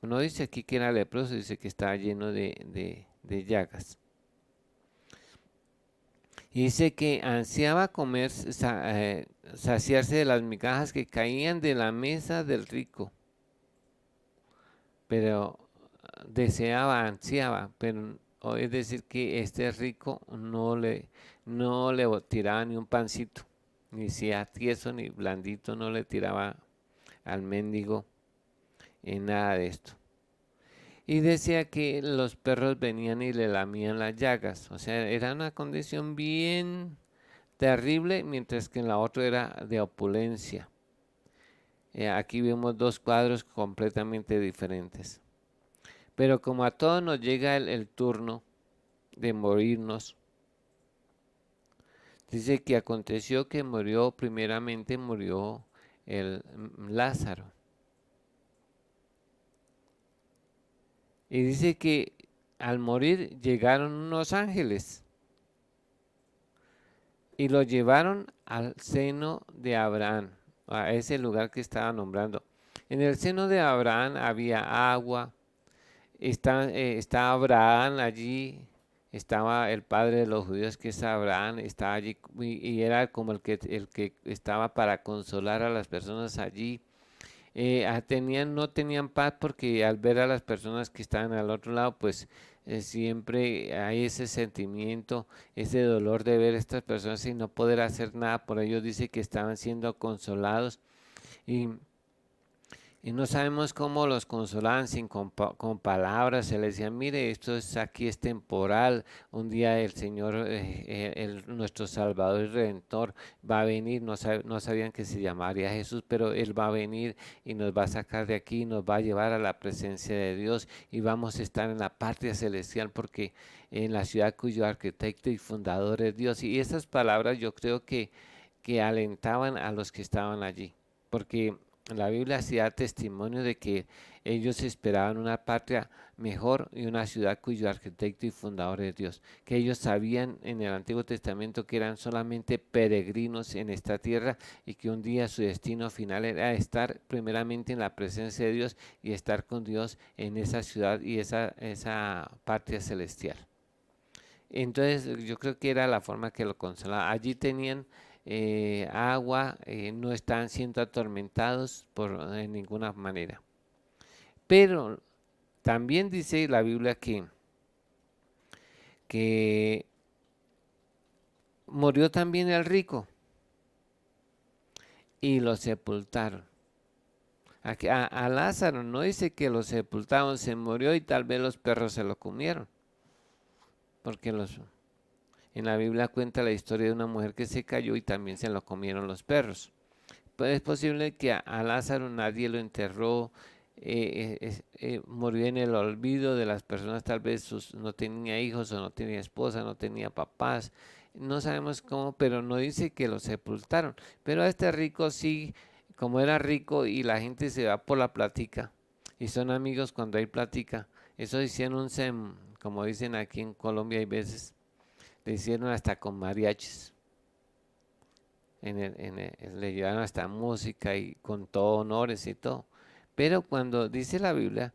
No dice aquí que era leproso, dice que estaba lleno de llagas. Y dice que ansiaba comer, saciarse de las migajas que caían de la mesa del rico, pero ansiaba, pero es decir que este rico no le tiraba ni un pancito, ni sea tieso ni blandito, no le tiraba al mendigo en nada de esto. Y decía que los perros venían y le lamían las llagas, o sea, era una condición bien terrible, mientras que en la otra era de opulencia. Aquí vemos dos cuadros completamente diferentes. Pero como a todos nos llega el turno de morirnos, dice que aconteció que murió el Lázaro. Y dice que al morir llegaron unos ángeles y lo llevaron al seno de Abraham, a ese lugar que estaba nombrando. En el seno de Abraham había agua, está Abraham allí, estaba el padre de los judíos, que es Abraham, estaba allí, y era como el que estaba para consolar a las personas allí. No tenían paz, porque al ver a las personas que estaban al otro lado, pues siempre hay ese sentimiento, ese dolor de ver a estas personas y no poder hacer nada por ellos. Dice que estaban siendo consolados, y no sabemos cómo los consolaban, con palabras. Se les decía: mire, aquí es temporal, un día el Señor, nuestro Salvador y Redentor, va a venir. No sabían que se llamaría Jesús, pero Él va a venir y nos va a sacar de aquí, nos va a llevar a la presencia de Dios, y vamos a estar en la patria celestial, porque en la ciudad cuyo arquitecto y fundador es Dios. Y esas palabras yo creo que alentaban a los que estaban allí, porque la Biblia hacía testimonio de que ellos esperaban una patria mejor y una ciudad cuyo arquitecto y fundador es Dios, que ellos sabían en el Antiguo Testamento que eran solamente peregrinos en esta tierra, y que un día su destino final era estar primeramente en la presencia de Dios y estar con Dios en esa ciudad y esa patria celestial. Entonces yo creo que era la forma que lo consolaba. Allí tenían agua, no estaban siendo atormentados de ninguna manera. Pero también dice la Biblia que murió también el rico y lo sepultaron. A Lázaro no dice que lo sepultaron, se murió y tal vez los perros se lo comieron. Porque en la Biblia cuenta la historia de una mujer que se cayó y también se lo comieron los perros. Pues es posible que a Lázaro nadie lo enterró, murió en el olvido de las personas, tal vez no tenía hijos o no tenía esposa, no tenía papás, no sabemos cómo, pero no dice que lo sepultaron. Pero a este rico sí, como era rico y la gente se va por la plática y son amigos cuando hay plática, eso hicieron como dicen aquí en Colombia hay veces, le hicieron hasta con mariachis. Le llevaron hasta música y con todo honores y todo. Pero cuando dice la Biblia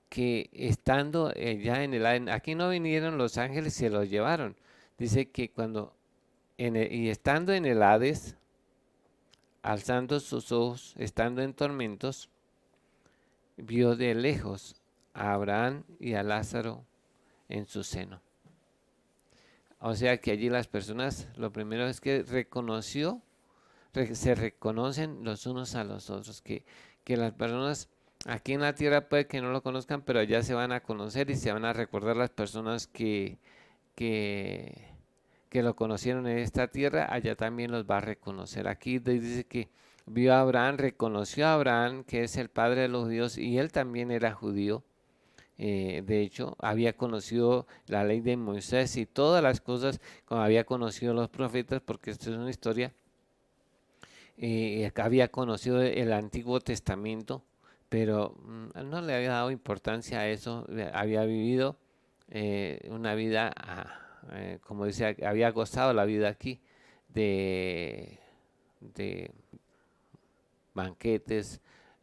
que estando ya en el Hades, aquí no vinieron los ángeles y se los llevaron. Dice que y estando en el Hades, alzando sus ojos, estando en tormentos, vio de lejos a Abraham y a Lázaro en su seno. O sea que allí las personas, lo primero es que se reconocen los unos a los otros, que las personas aquí en la tierra puede que no lo conozcan, pero allá se van a conocer y se van a recordar las personas que, que lo conocieron en esta tierra, allá también los va a reconocer. Aquí dice que vio a Abraham, reconoció a Abraham, que es el padre de los judíos, y él también era judío. De hecho, había conocido la ley de Moisés y todas las cosas, como había conocido los profetas, porque esto es una historia. Había conocido el Antiguo Testamento, pero no le había dado importancia a eso. Había vivido una vida, como decía, había gozado la vida aquí de banquetes,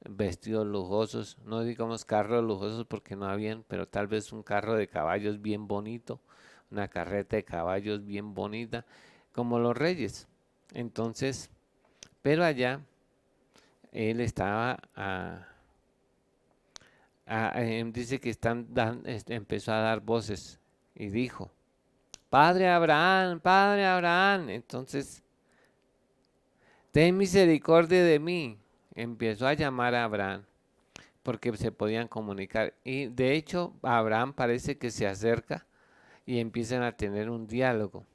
vestidos lujosos, no digamos carros lujosos porque no habían, pero tal vez un carro de caballos bien bonito, una carreta de caballos bien bonita, como los reyes. Entonces, pero allá él estaba, dice que empezó a dar voces y dijo, Padre Abraham, Padre Abraham. Entonces, ten misericordia de mí. Empezó a llamar a Abraham porque se podían comunicar. Y de hecho, Abraham parece que se acerca y empiezan a tener un diálogo.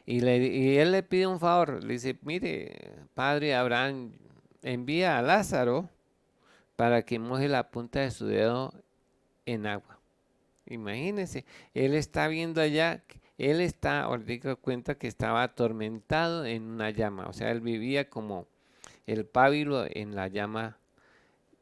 Y él le pide un favor, le dice, mire, Padre Abraham, envía a Lázaro para que moje la punta de su dedo en agua. Imagínense, él está viendo allá, él está, ahorita cuenta que estaba atormentado en una llama, o sea, él vivía como el pábilo en la llama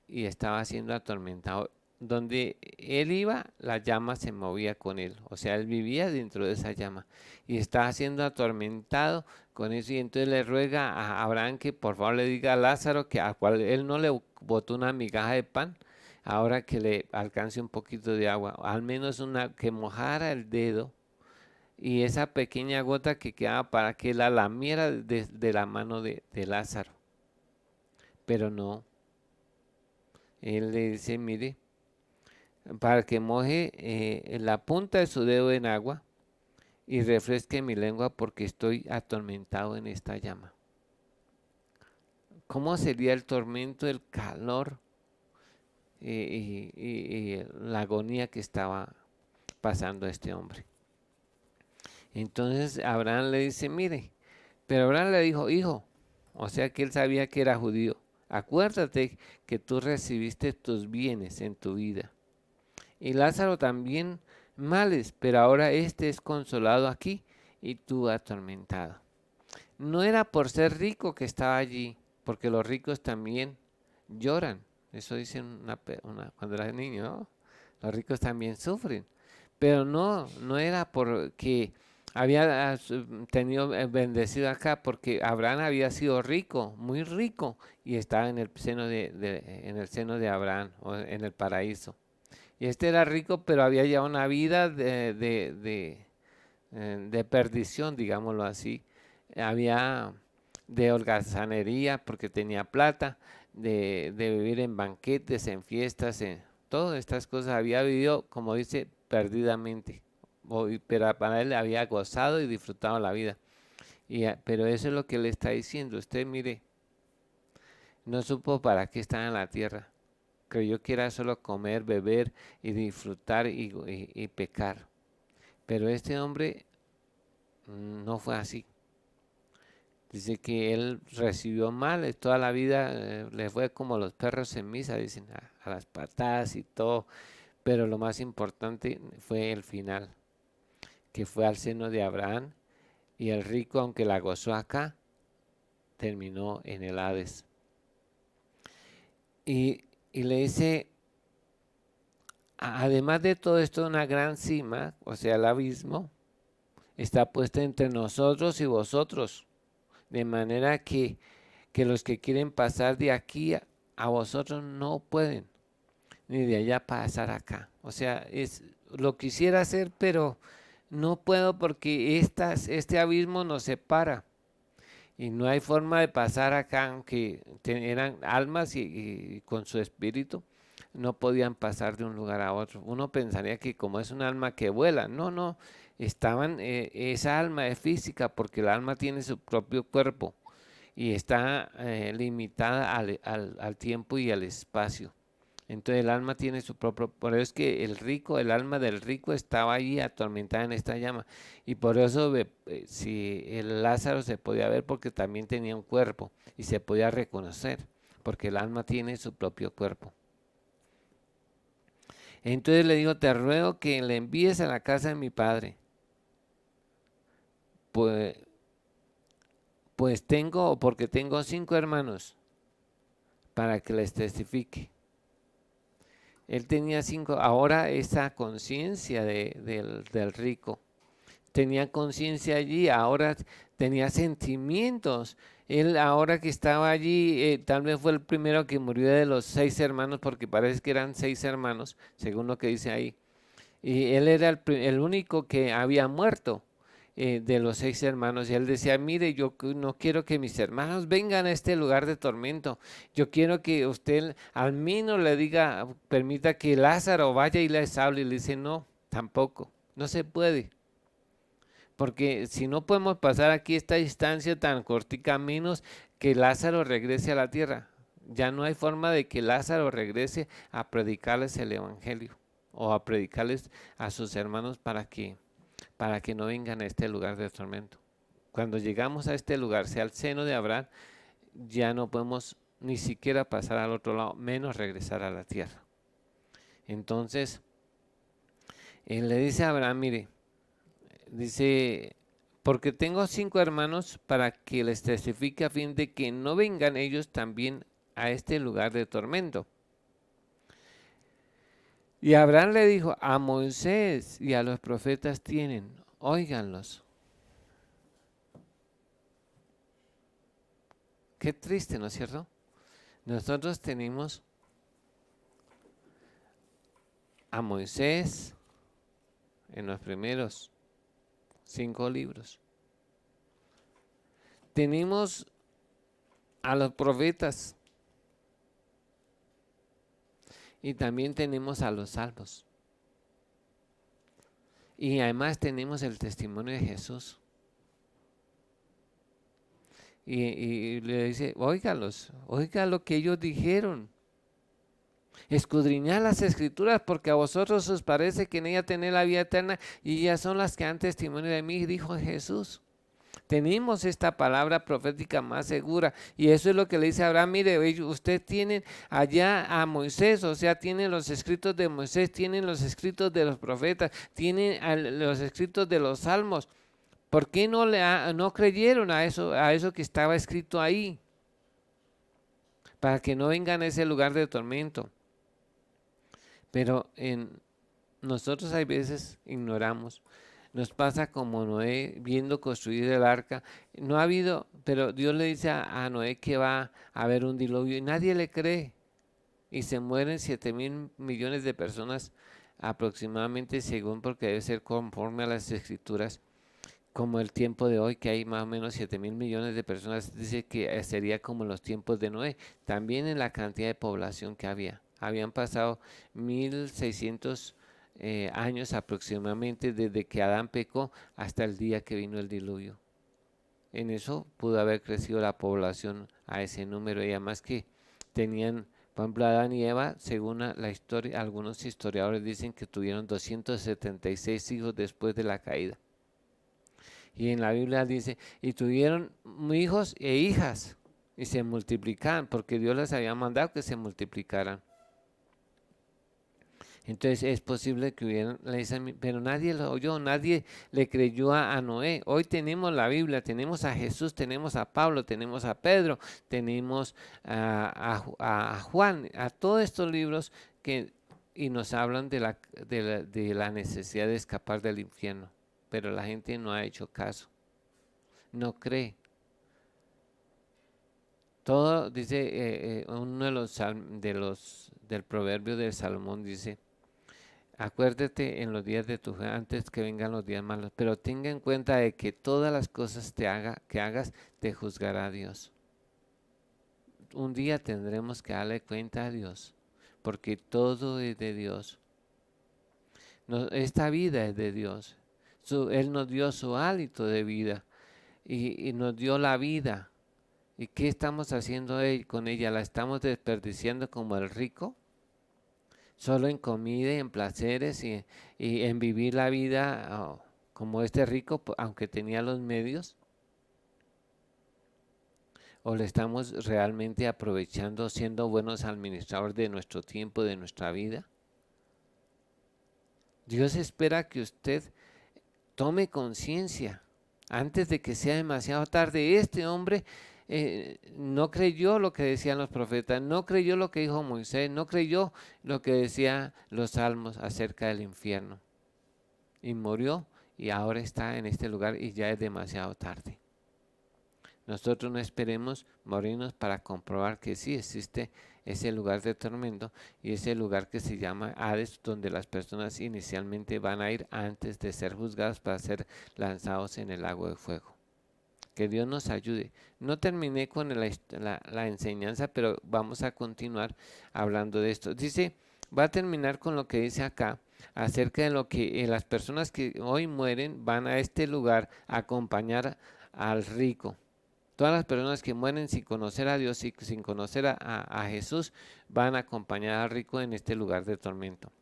y estaba siendo atormentado. Donde él iba, la llama se movía con él, o sea, él vivía dentro de esa llama y estaba siendo atormentado con eso y entonces le ruega a Abraham que por favor le diga a Lázaro que a cual él no le botó una migaja de pan, ahora que le alcance un poquito de agua, al menos que mojara el dedo y esa pequeña gota que quedaba para que la lamiera de la mano de Lázaro, pero no, él le dice, mire, para que moje la punta de su dedo en agua y refresque mi lengua porque estoy atormentado en esta llama. ¿Cómo sería el tormento, el calor y la agonía que estaba pasando este hombre? Entonces Abraham le dice, mire, pero Abraham le dijo, hijo, o sea que él sabía que era judío, acuérdate que tú recibiste tus bienes en tu vida y Lázaro también males, pero ahora este es consolado aquí y tú atormentado. No era por ser rico que estaba allí, porque los ricos también lloran. Eso dice cuando era niño, ¿no? Los ricos también sufren. Pero no era porque había tenido bendecido acá, porque Abraham había sido rico, muy rico, y estaba en el en el seno de Abraham, o en el paraíso. Y este era rico, pero había ya una vida de perdición, digámoslo así. Había de holgazanería porque tenía plata, de vivir en banquetes, en fiestas, en todas estas cosas. Había vivido, como dice, perdidamente. Pero para él había gozado y disfrutado la vida. Pero eso es lo que le está diciendo. Usted mire, No supo para qué estaba en la tierra. Creyó que era solo comer, beber y disfrutar y pecar. Pero este hombre no fue así. Dice que él recibió mal, toda la vida le fue como los perros en misa, dicen, a las patadas y todo. Pero lo más importante fue el final, que fue al seno de Abraham, y el rico, aunque la gozó acá, terminó en el Hades. Y le dice, además de todo esto, una gran cima, o sea, el abismo, está puesta entre nosotros y vosotros, de manera que los que quieren pasar de aquí a vosotros no pueden, ni de allá pasar acá. O sea, lo quisiera hacer, pero no puedo porque este abismo nos separa. Y no hay forma de pasar acá, aunque eran almas y con su espíritu, no podían pasar de un lugar a otro. Uno pensaría que como es un alma que vuela, no, no, esa alma es física porque el alma tiene su propio cuerpo y está limitada al tiempo y al espacio. Entonces el alma tiene su propio, por eso es que el alma del rico estaba allí atormentada en esta llama. Y por eso si el Lázaro se podía ver porque también tenía un cuerpo y se podía reconocer, porque el alma tiene su propio cuerpo. Entonces le digo, te ruego que le envíes a la casa de mi padre, pues, porque tengo 5 hermanos, para que les testifique. Él tenía 5, ahora esa conciencia del rico, tenía conciencia allí, ahora tenía sentimientos. Él ahora que estaba allí, tal vez fue el primero que murió de los 6 hermanos, porque parece que eran 6 hermanos, según lo que dice ahí. Y él era el único que había muerto de los 6 hermanos. Y él decía, mire, yo no quiero que mis hermanos vengan a este lugar de tormento. Yo quiero que usted al menos le diga, permita que Lázaro vaya y les hable. Y le dice, no, tampoco, no se puede. Porque si no podemos pasar aquí esta distancia tan cortica, menos que Lázaro regrese a la tierra. Ya no hay forma de que Lázaro regrese a predicarles el evangelio o a predicarles a sus hermanos para que no vengan a este lugar de tormento. Cuando llegamos a este lugar, sea el seno de Abraham, ya no podemos ni siquiera pasar al otro lado, menos regresar a la tierra. Entonces, él le dice a Abraham, mire, dice, porque tengo 5 hermanos para que les testifique a fin de que no vengan ellos también a este lugar de tormento. Y Abraham le dijo, a Moisés y a los profetas tienen, óiganlos. Qué triste, ¿no es cierto? Nosotros tenemos a Moisés en los primeros 5 libros. Tenemos a los profetas y también tenemos a los salvos. Y además tenemos el testimonio de Jesús. Y le dice, óigalos, oiga lo que ellos dijeron. Escudriñad las escrituras porque a vosotros os parece que en ella tenéis la vida eterna y ellas son las que dan testimonio de mí, dijo Jesús. Tenemos esta palabra profética más segura y eso es lo que le dice a Abraham, mire, usted tienen allá a Moisés, o sea, tienen los escritos de Moisés, tienen los escritos de los profetas, tienen los escritos de los salmos. ¿Por qué no creyeron a eso que estaba escrito ahí? Para que no vengan a ese lugar de tormento. Pero nosotros hay veces ignoramos. Nos pasa como Noé viendo construir el arca. No ha habido, pero Dios le dice a Noé que va a haber un diluvio y nadie le cree. Y se mueren 7.000.000.000 de personas aproximadamente, según, porque debe ser conforme a las escrituras, como el tiempo de hoy, que hay más o menos 7.000.000.000 de personas. Dice que sería como los tiempos de Noé, también en la cantidad de población que había. Habían pasado 1.600 años aproximadamente desde que Adán pecó hasta el día que vino el diluvio. En eso pudo haber crecido la población a ese número, y además que tenían, por ejemplo, Adán y Eva, según la historia, algunos historiadores dicen que tuvieron 276 hijos después de la caída. Y en la Biblia dice, y tuvieron hijos e hijas, y se multiplicaban, porque Dios les había mandado que se multiplicaran. Entonces es posible que hubieran, pero nadie lo oyó, nadie le creyó a Noé. Hoy tenemos la Biblia, tenemos a Jesús, tenemos a Pablo, tenemos a Pedro, tenemos a Juan, a todos estos libros y nos hablan de la necesidad de escapar del infierno. Pero la gente no ha hecho caso, no cree. Todo dice, uno del proverbio de Salomón dice, acuérdate en los días de tu fe antes que vengan los días malos, pero tenga en cuenta de que todas las cosas que hagas te juzgará Dios. Un día tendremos que darle cuenta a Dios, porque todo es de Dios. Esta vida es de Dios. Él nos dio su hálito de vida y nos dio la vida. ¿Y qué estamos haciendo con ella? ¿La estamos desperdiciando como el rico? Solo en comida y en placeres y en vivir la vida como este rico, aunque tenía los medios. ¿O le estamos realmente aprovechando, siendo buenos administradores de nuestro tiempo, de nuestra vida? Dios espera que usted tome conciencia antes de que sea demasiado tarde. Este hombre no creyó lo que decían los profetas, no creyó lo que dijo Moisés, no creyó lo que decían los salmos acerca del infierno. Y murió y ahora está en este lugar y ya es demasiado tarde. Nosotros no esperemos morirnos para comprobar que sí existe ese lugar de tormento y ese lugar que se llama Hades, donde las personas inicialmente van a ir antes de ser juzgadas para ser lanzados en el lago de fuego. Que Dios nos ayude. No terminé con la enseñanza, pero vamos a continuar hablando de esto. Dice, va a terminar con lo que dice acá, acerca de lo que las personas que hoy mueren van a este lugar a acompañar al rico. Todas las personas que mueren sin conocer a Dios y sin conocer a Jesús van a acompañar al rico en este lugar de tormento.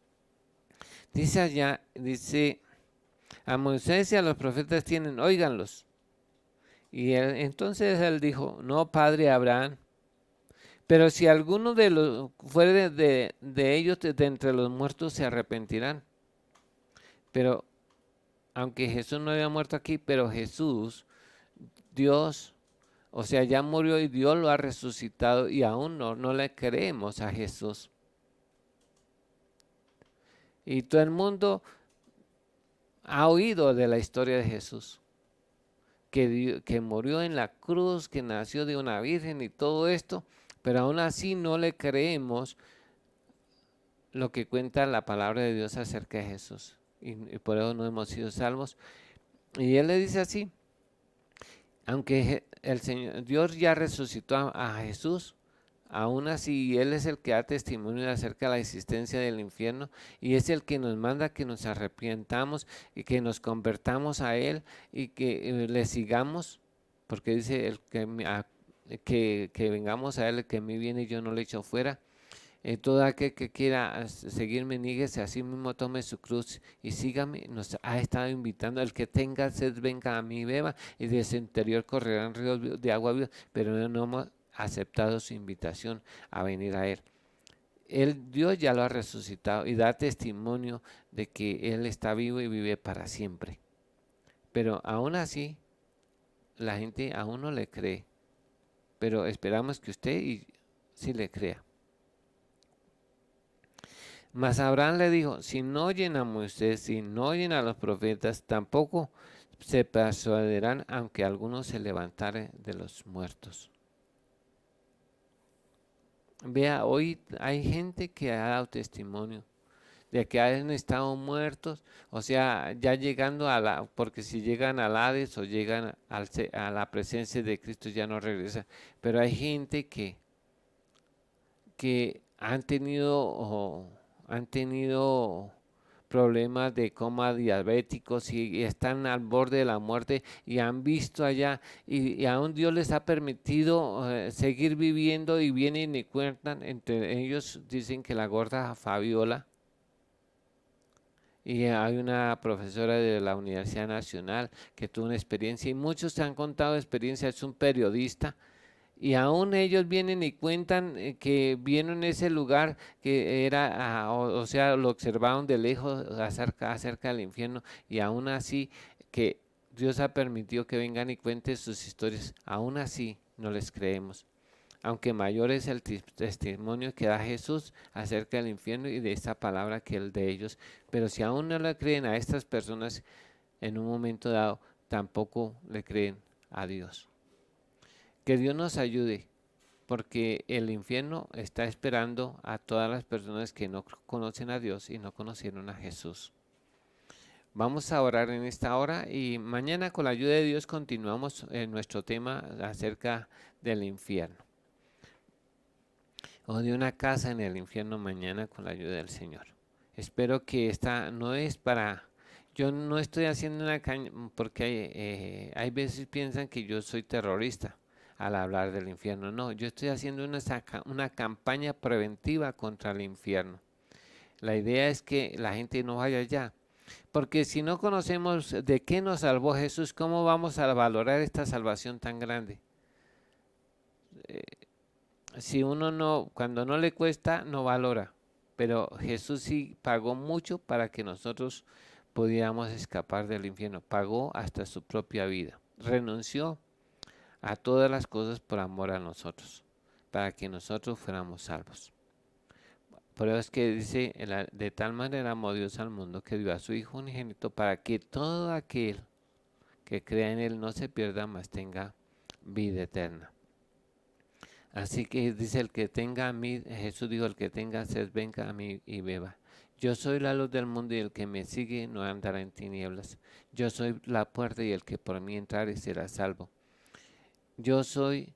Dice allá, dice, a Moisés y a los profetas tienen, óiganlos. Y entonces él dijo, no, padre Abraham, pero si alguno de los fuere de ellos de entre los muertos se arrepentirán. Pero aunque Jesús no había muerto aquí, pero Jesús, Dios, o sea, ya murió y Dios lo ha resucitado y aún no le creemos a Jesús. Y todo el mundo ha oído de la historia de Jesús, que murió en la cruz, que nació de una virgen y todo esto, pero aún así no le creemos lo que cuenta la palabra de Dios acerca de Jesús. Y por eso no hemos sido salvos. Y él le dice así, aunque el Señor, Dios ya resucitó a Jesús, aún así Él es el que da testimonio acerca de la existencia del infierno y es el que nos manda que nos arrepientamos y que nos convertamos a Él y que le sigamos, porque dice el que vengamos a Él, el que a mí viene y yo no le echo fuera. Todo aquel que quiera seguirme, níguese a sí mismo, tome su cruz y sígame. Nos ha estado invitando, el que tenga sed, venga a mí y beba, y de su interior correrán ríos de agua viva, pero no hemos aceptado su invitación a venir a Él. Dios ya lo ha resucitado y da testimonio de que Él está vivo y vive para siempre. Pero aún así, la gente aún no le cree. Pero esperamos que usted sí le crea. Mas Abraham le dijo, si no oyen a Moisés, si no oyen a los profetas, tampoco se persuadirán, aunque alguno se levantare de los muertos. Vea, hoy hay gente que ha dado testimonio de que han estado muertos, o sea, ya llegando porque si llegan al Hades o llegan a la presencia de Cristo ya no regresan, pero hay gente que han tenido problemas de coma diabéticos y están al borde de la muerte y han visto allá y aún Dios les ha permitido seguir viviendo y vienen y cuentan, entre ellos dicen que la gorda Fabiola, y hay una profesora de la Universidad Nacional que tuvo una experiencia y muchos te han contado experiencias, es un periodista y aún ellos vienen y cuentan que vieron ese lugar que era, o sea, lo observaron de lejos acerca del infierno y aún así que Dios ha permitido que vengan y cuenten sus historias, aún así no les creemos. Aunque mayor es el testimonio que da Jesús acerca del infierno y de esta palabra que el de ellos, pero si aún no le creen a estas personas en un momento dado, tampoco le creen a Dios. Que Dios nos ayude, porque el infierno está esperando a todas las personas que no conocen a Dios y no conocieron a Jesús. Vamos a orar en esta hora y mañana con la ayuda de Dios continuamos en nuestro tema acerca del infierno. O de una casa en el infierno mañana con la ayuda del Señor. Espero que esta no es para... Yo no estoy haciendo una caña porque hay veces piensan que yo soy terrorista al hablar del infierno. No, yo estoy haciendo una campaña preventiva contra el infierno. La idea es que la gente no vaya allá. Porque si no conocemos de qué nos salvó Jesús, ¿cómo vamos a valorar esta salvación tan grande? Si uno no, cuando no le cuesta, no valora. Pero Jesús sí pagó mucho para que nosotros pudiéramos escapar del infierno. Pagó hasta su propia vida. Renunció a todas las cosas por amor a nosotros, para que nosotros fuéramos salvos. Por eso es que dice, de tal manera amó Dios al mundo que dio a su Hijo unigénito para que todo aquel que crea en Él no se pierda, mas tenga vida eterna. Así que dice, el que tenga a mí, Jesús dijo, el que tenga sed, venga a mí y beba. Yo soy la luz del mundo y el que me sigue no andará en tinieblas. Yo soy la puerta y el que por mí entrare será salvo. Yo soy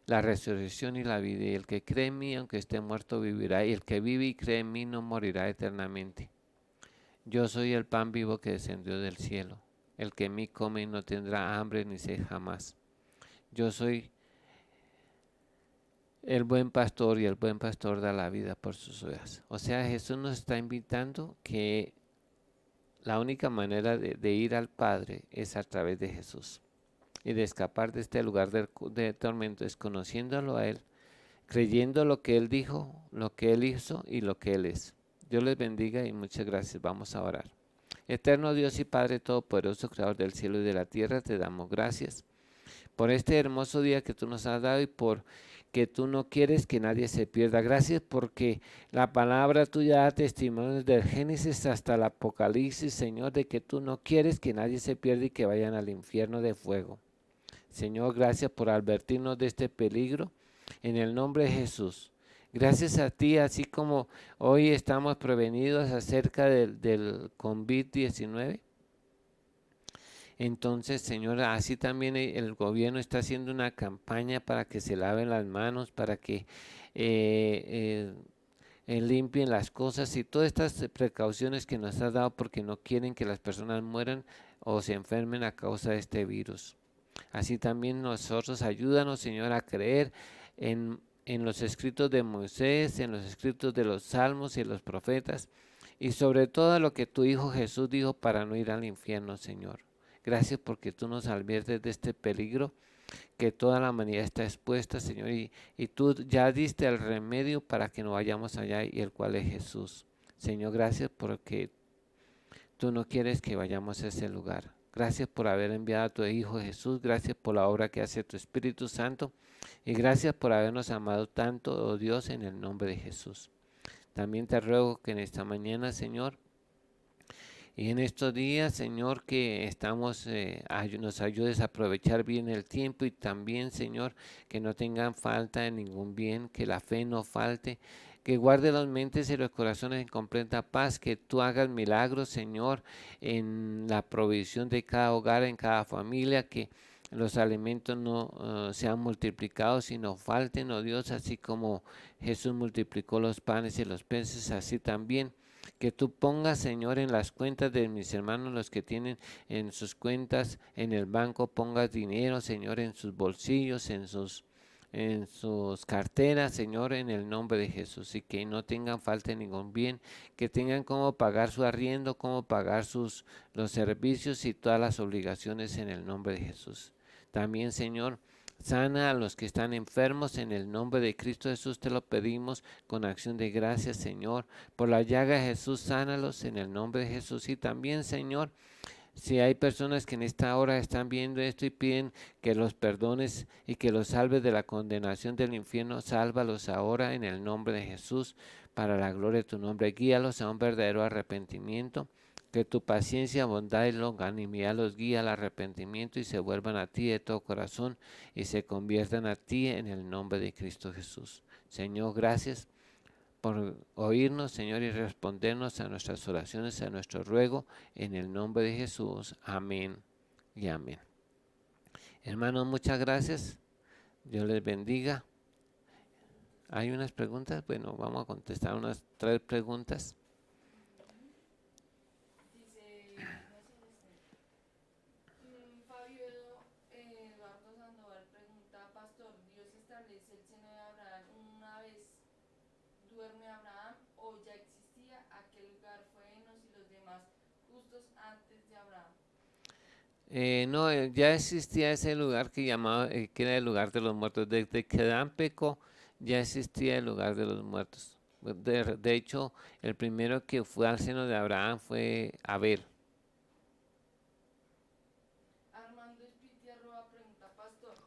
la resurrección y la vida, y el que cree en mí, aunque esté muerto, vivirá, y el que vive y cree en mí no morirá eternamente. Yo soy el pan vivo que descendió del cielo. El que en mí come no tendrá hambre ni sed jamás. Yo soy el buen pastor y el buen pastor da la vida por sus ovejas. O sea, Jesús nos está invitando que la única manera de ir al Padre es a través de Jesús. Y de escapar de este lugar de tormento es conociéndolo a Él, creyendo lo que Él dijo, lo que Él hizo y lo que Él es. Dios les bendiga y muchas gracias. Vamos a orar. Eterno Dios y Padre Todopoderoso, Creador del cielo y de la tierra, te damos gracias por este hermoso día que tú nos has dado y por que tú no quieres que nadie se pierda. Gracias porque la palabra tuya da testimonio desde el Génesis hasta el Apocalipsis, Señor, de que tú no quieres que nadie se pierda y que vayan al infierno de fuego. Señor, gracias por advertirnos de este peligro en el nombre de Jesús. Gracias a ti, así como hoy estamos prevenidos acerca del COVID-19. Entonces, Señor, así también el gobierno está haciendo una campaña para que se laven las manos, para que limpien las cosas y todas estas precauciones que nos has dado porque no quieren que las personas mueran o se enfermen a causa de este virus. Así también nosotros, ayúdanos, Señor, a creer en los escritos de Moisés, en los escritos de los salmos y los profetas, y sobre todo lo que tu Hijo Jesús dijo para no ir al infierno, Señor. Gracias porque tú nos adviertes de este peligro que toda la humanidad está expuesta, Señor, y tú ya diste el remedio para que no vayamos allá, y el cual es Jesús. Señor, gracias porque tú no quieres que vayamos a ese lugar. Gracias por haber enviado a tu Hijo Jesús, gracias por la obra que hace tu Espíritu Santo, y gracias por habernos amado tanto, oh Dios, en el nombre de Jesús. También te ruego que en esta mañana, Señor, y en estos días, Señor, que estamos, nos ayudes a aprovechar bien el tiempo y también, Señor, que no tengan falta de ningún bien, que la fe no falte, que guarde las mentes y los corazones en completa paz, que tú hagas milagros, Señor, en la provisión de cada hogar, en cada familia, que los alimentos no sean multiplicados, sino falten, oh Dios, así como Jesús multiplicó los panes y los peces, así también Que tú pongas, Señor, en las cuentas de mis hermanos, los que tienen en sus cuentas en el banco, pongas dinero, Señor, en sus bolsillos, en sus carteras, Señor, en el nombre de Jesús, y que no tengan falta de ningún bien, que tengan cómo pagar su arriendo, cómo pagar los servicios y todas las obligaciones en el nombre de Jesús. También, Señor, sana a los que están enfermos en el nombre de Cristo Jesús, te lo pedimos con acción de gracias, Señor. Por la llaga de Jesús, sánalos en el nombre de Jesús. Y también, Señor, si hay personas que en esta hora están viendo esto y piden que los perdones y que los salves de la condenación del infierno, sálvalos ahora en el nombre de Jesús, para la gloria de tu nombre. Guíalos a un verdadero arrepentimiento. Que tu paciencia, bondad y longanimidad los guíe al arrepentimiento y se vuelvan a ti de todo corazón y se conviertan a ti en el nombre de Cristo Jesús. Señor, gracias por oírnos, Señor, y respondernos a nuestras oraciones, a nuestro ruego, en el nombre de Jesús. Amén y amén. Hermanos, muchas gracias. Dios les bendiga. ¿Hay unas preguntas? Bueno, vamos a contestar unas 3 preguntas. Fabio Eduardo Sandoval pregunta, Pastor, ¿Dios establece el seno de Abraham una vez duerme Abraham o ya existía aquel lugar fue Enos y los demás justos antes de Abraham? No, ya existía ese lugar que que era el lugar de los muertos. Desde que Adán pecó, ya existía el lugar de los muertos. De hecho, el primero que fue al seno de Abraham fue Abel. Armando Espitia Roa pregunta, Pastor,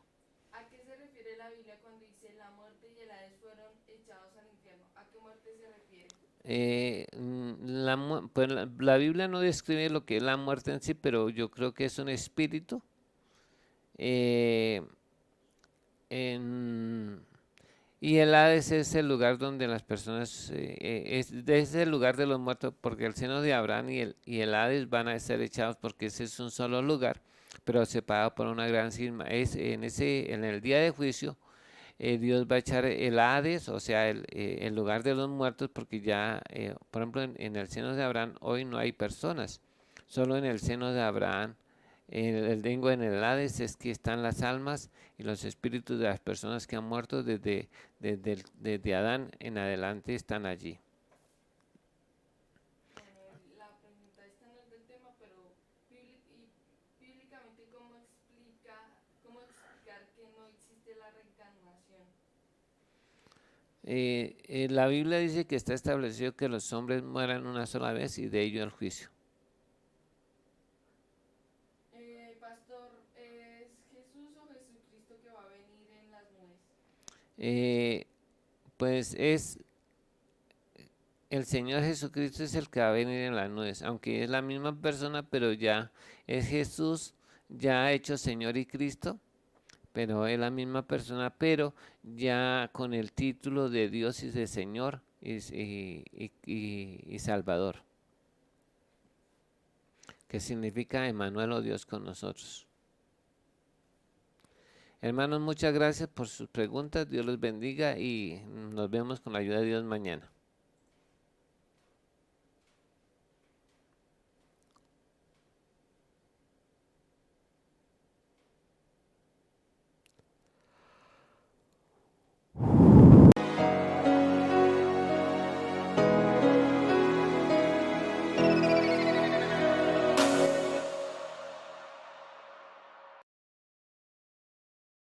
¿a qué se refiere la Biblia cuando dice la muerte y el Hades fueron echados al infierno? ¿A qué muerte se refiere? Pues la Biblia no describe lo que es la muerte en sí, pero yo creo que es un espíritu. Eh, en- y el Hades es el lugar donde las personas, es el lugar de los muertos, porque el seno de Abraham y el Hades van a ser echados porque ese es un solo lugar, pero separado por una gran cisma. En el día de juicio, Dios va a echar el Hades, o sea, el lugar de los muertos, porque ya, por ejemplo, en el seno de Abraham hoy no hay personas, solo en el seno de Abraham, en el Hades es que están las almas y los espíritus de las personas que han muerto desde Adán en adelante están allí. Bueno, la pregunta esta no es del tema, pero bíblicamente, cómo explicar que no existe la reencarnación? La Biblia dice que está establecido que los hombres mueran una sola vez y de ello el juicio. Pastor, ¿es Jesús o Jesucristo que va a venir en las nubes? Eh, pues es el Señor Jesucristo es el que va a venir en las nubes, aunque es la misma persona, pero ya es Jesús, ya hecho Señor y Cristo, pero es la misma persona, pero ya con el título de Dios y de Señor y Salvador, que significa Emmanuel o Dios con nosotros. Hermanos, muchas gracias por sus preguntas, Dios los bendiga y nos vemos con la ayuda de Dios mañana.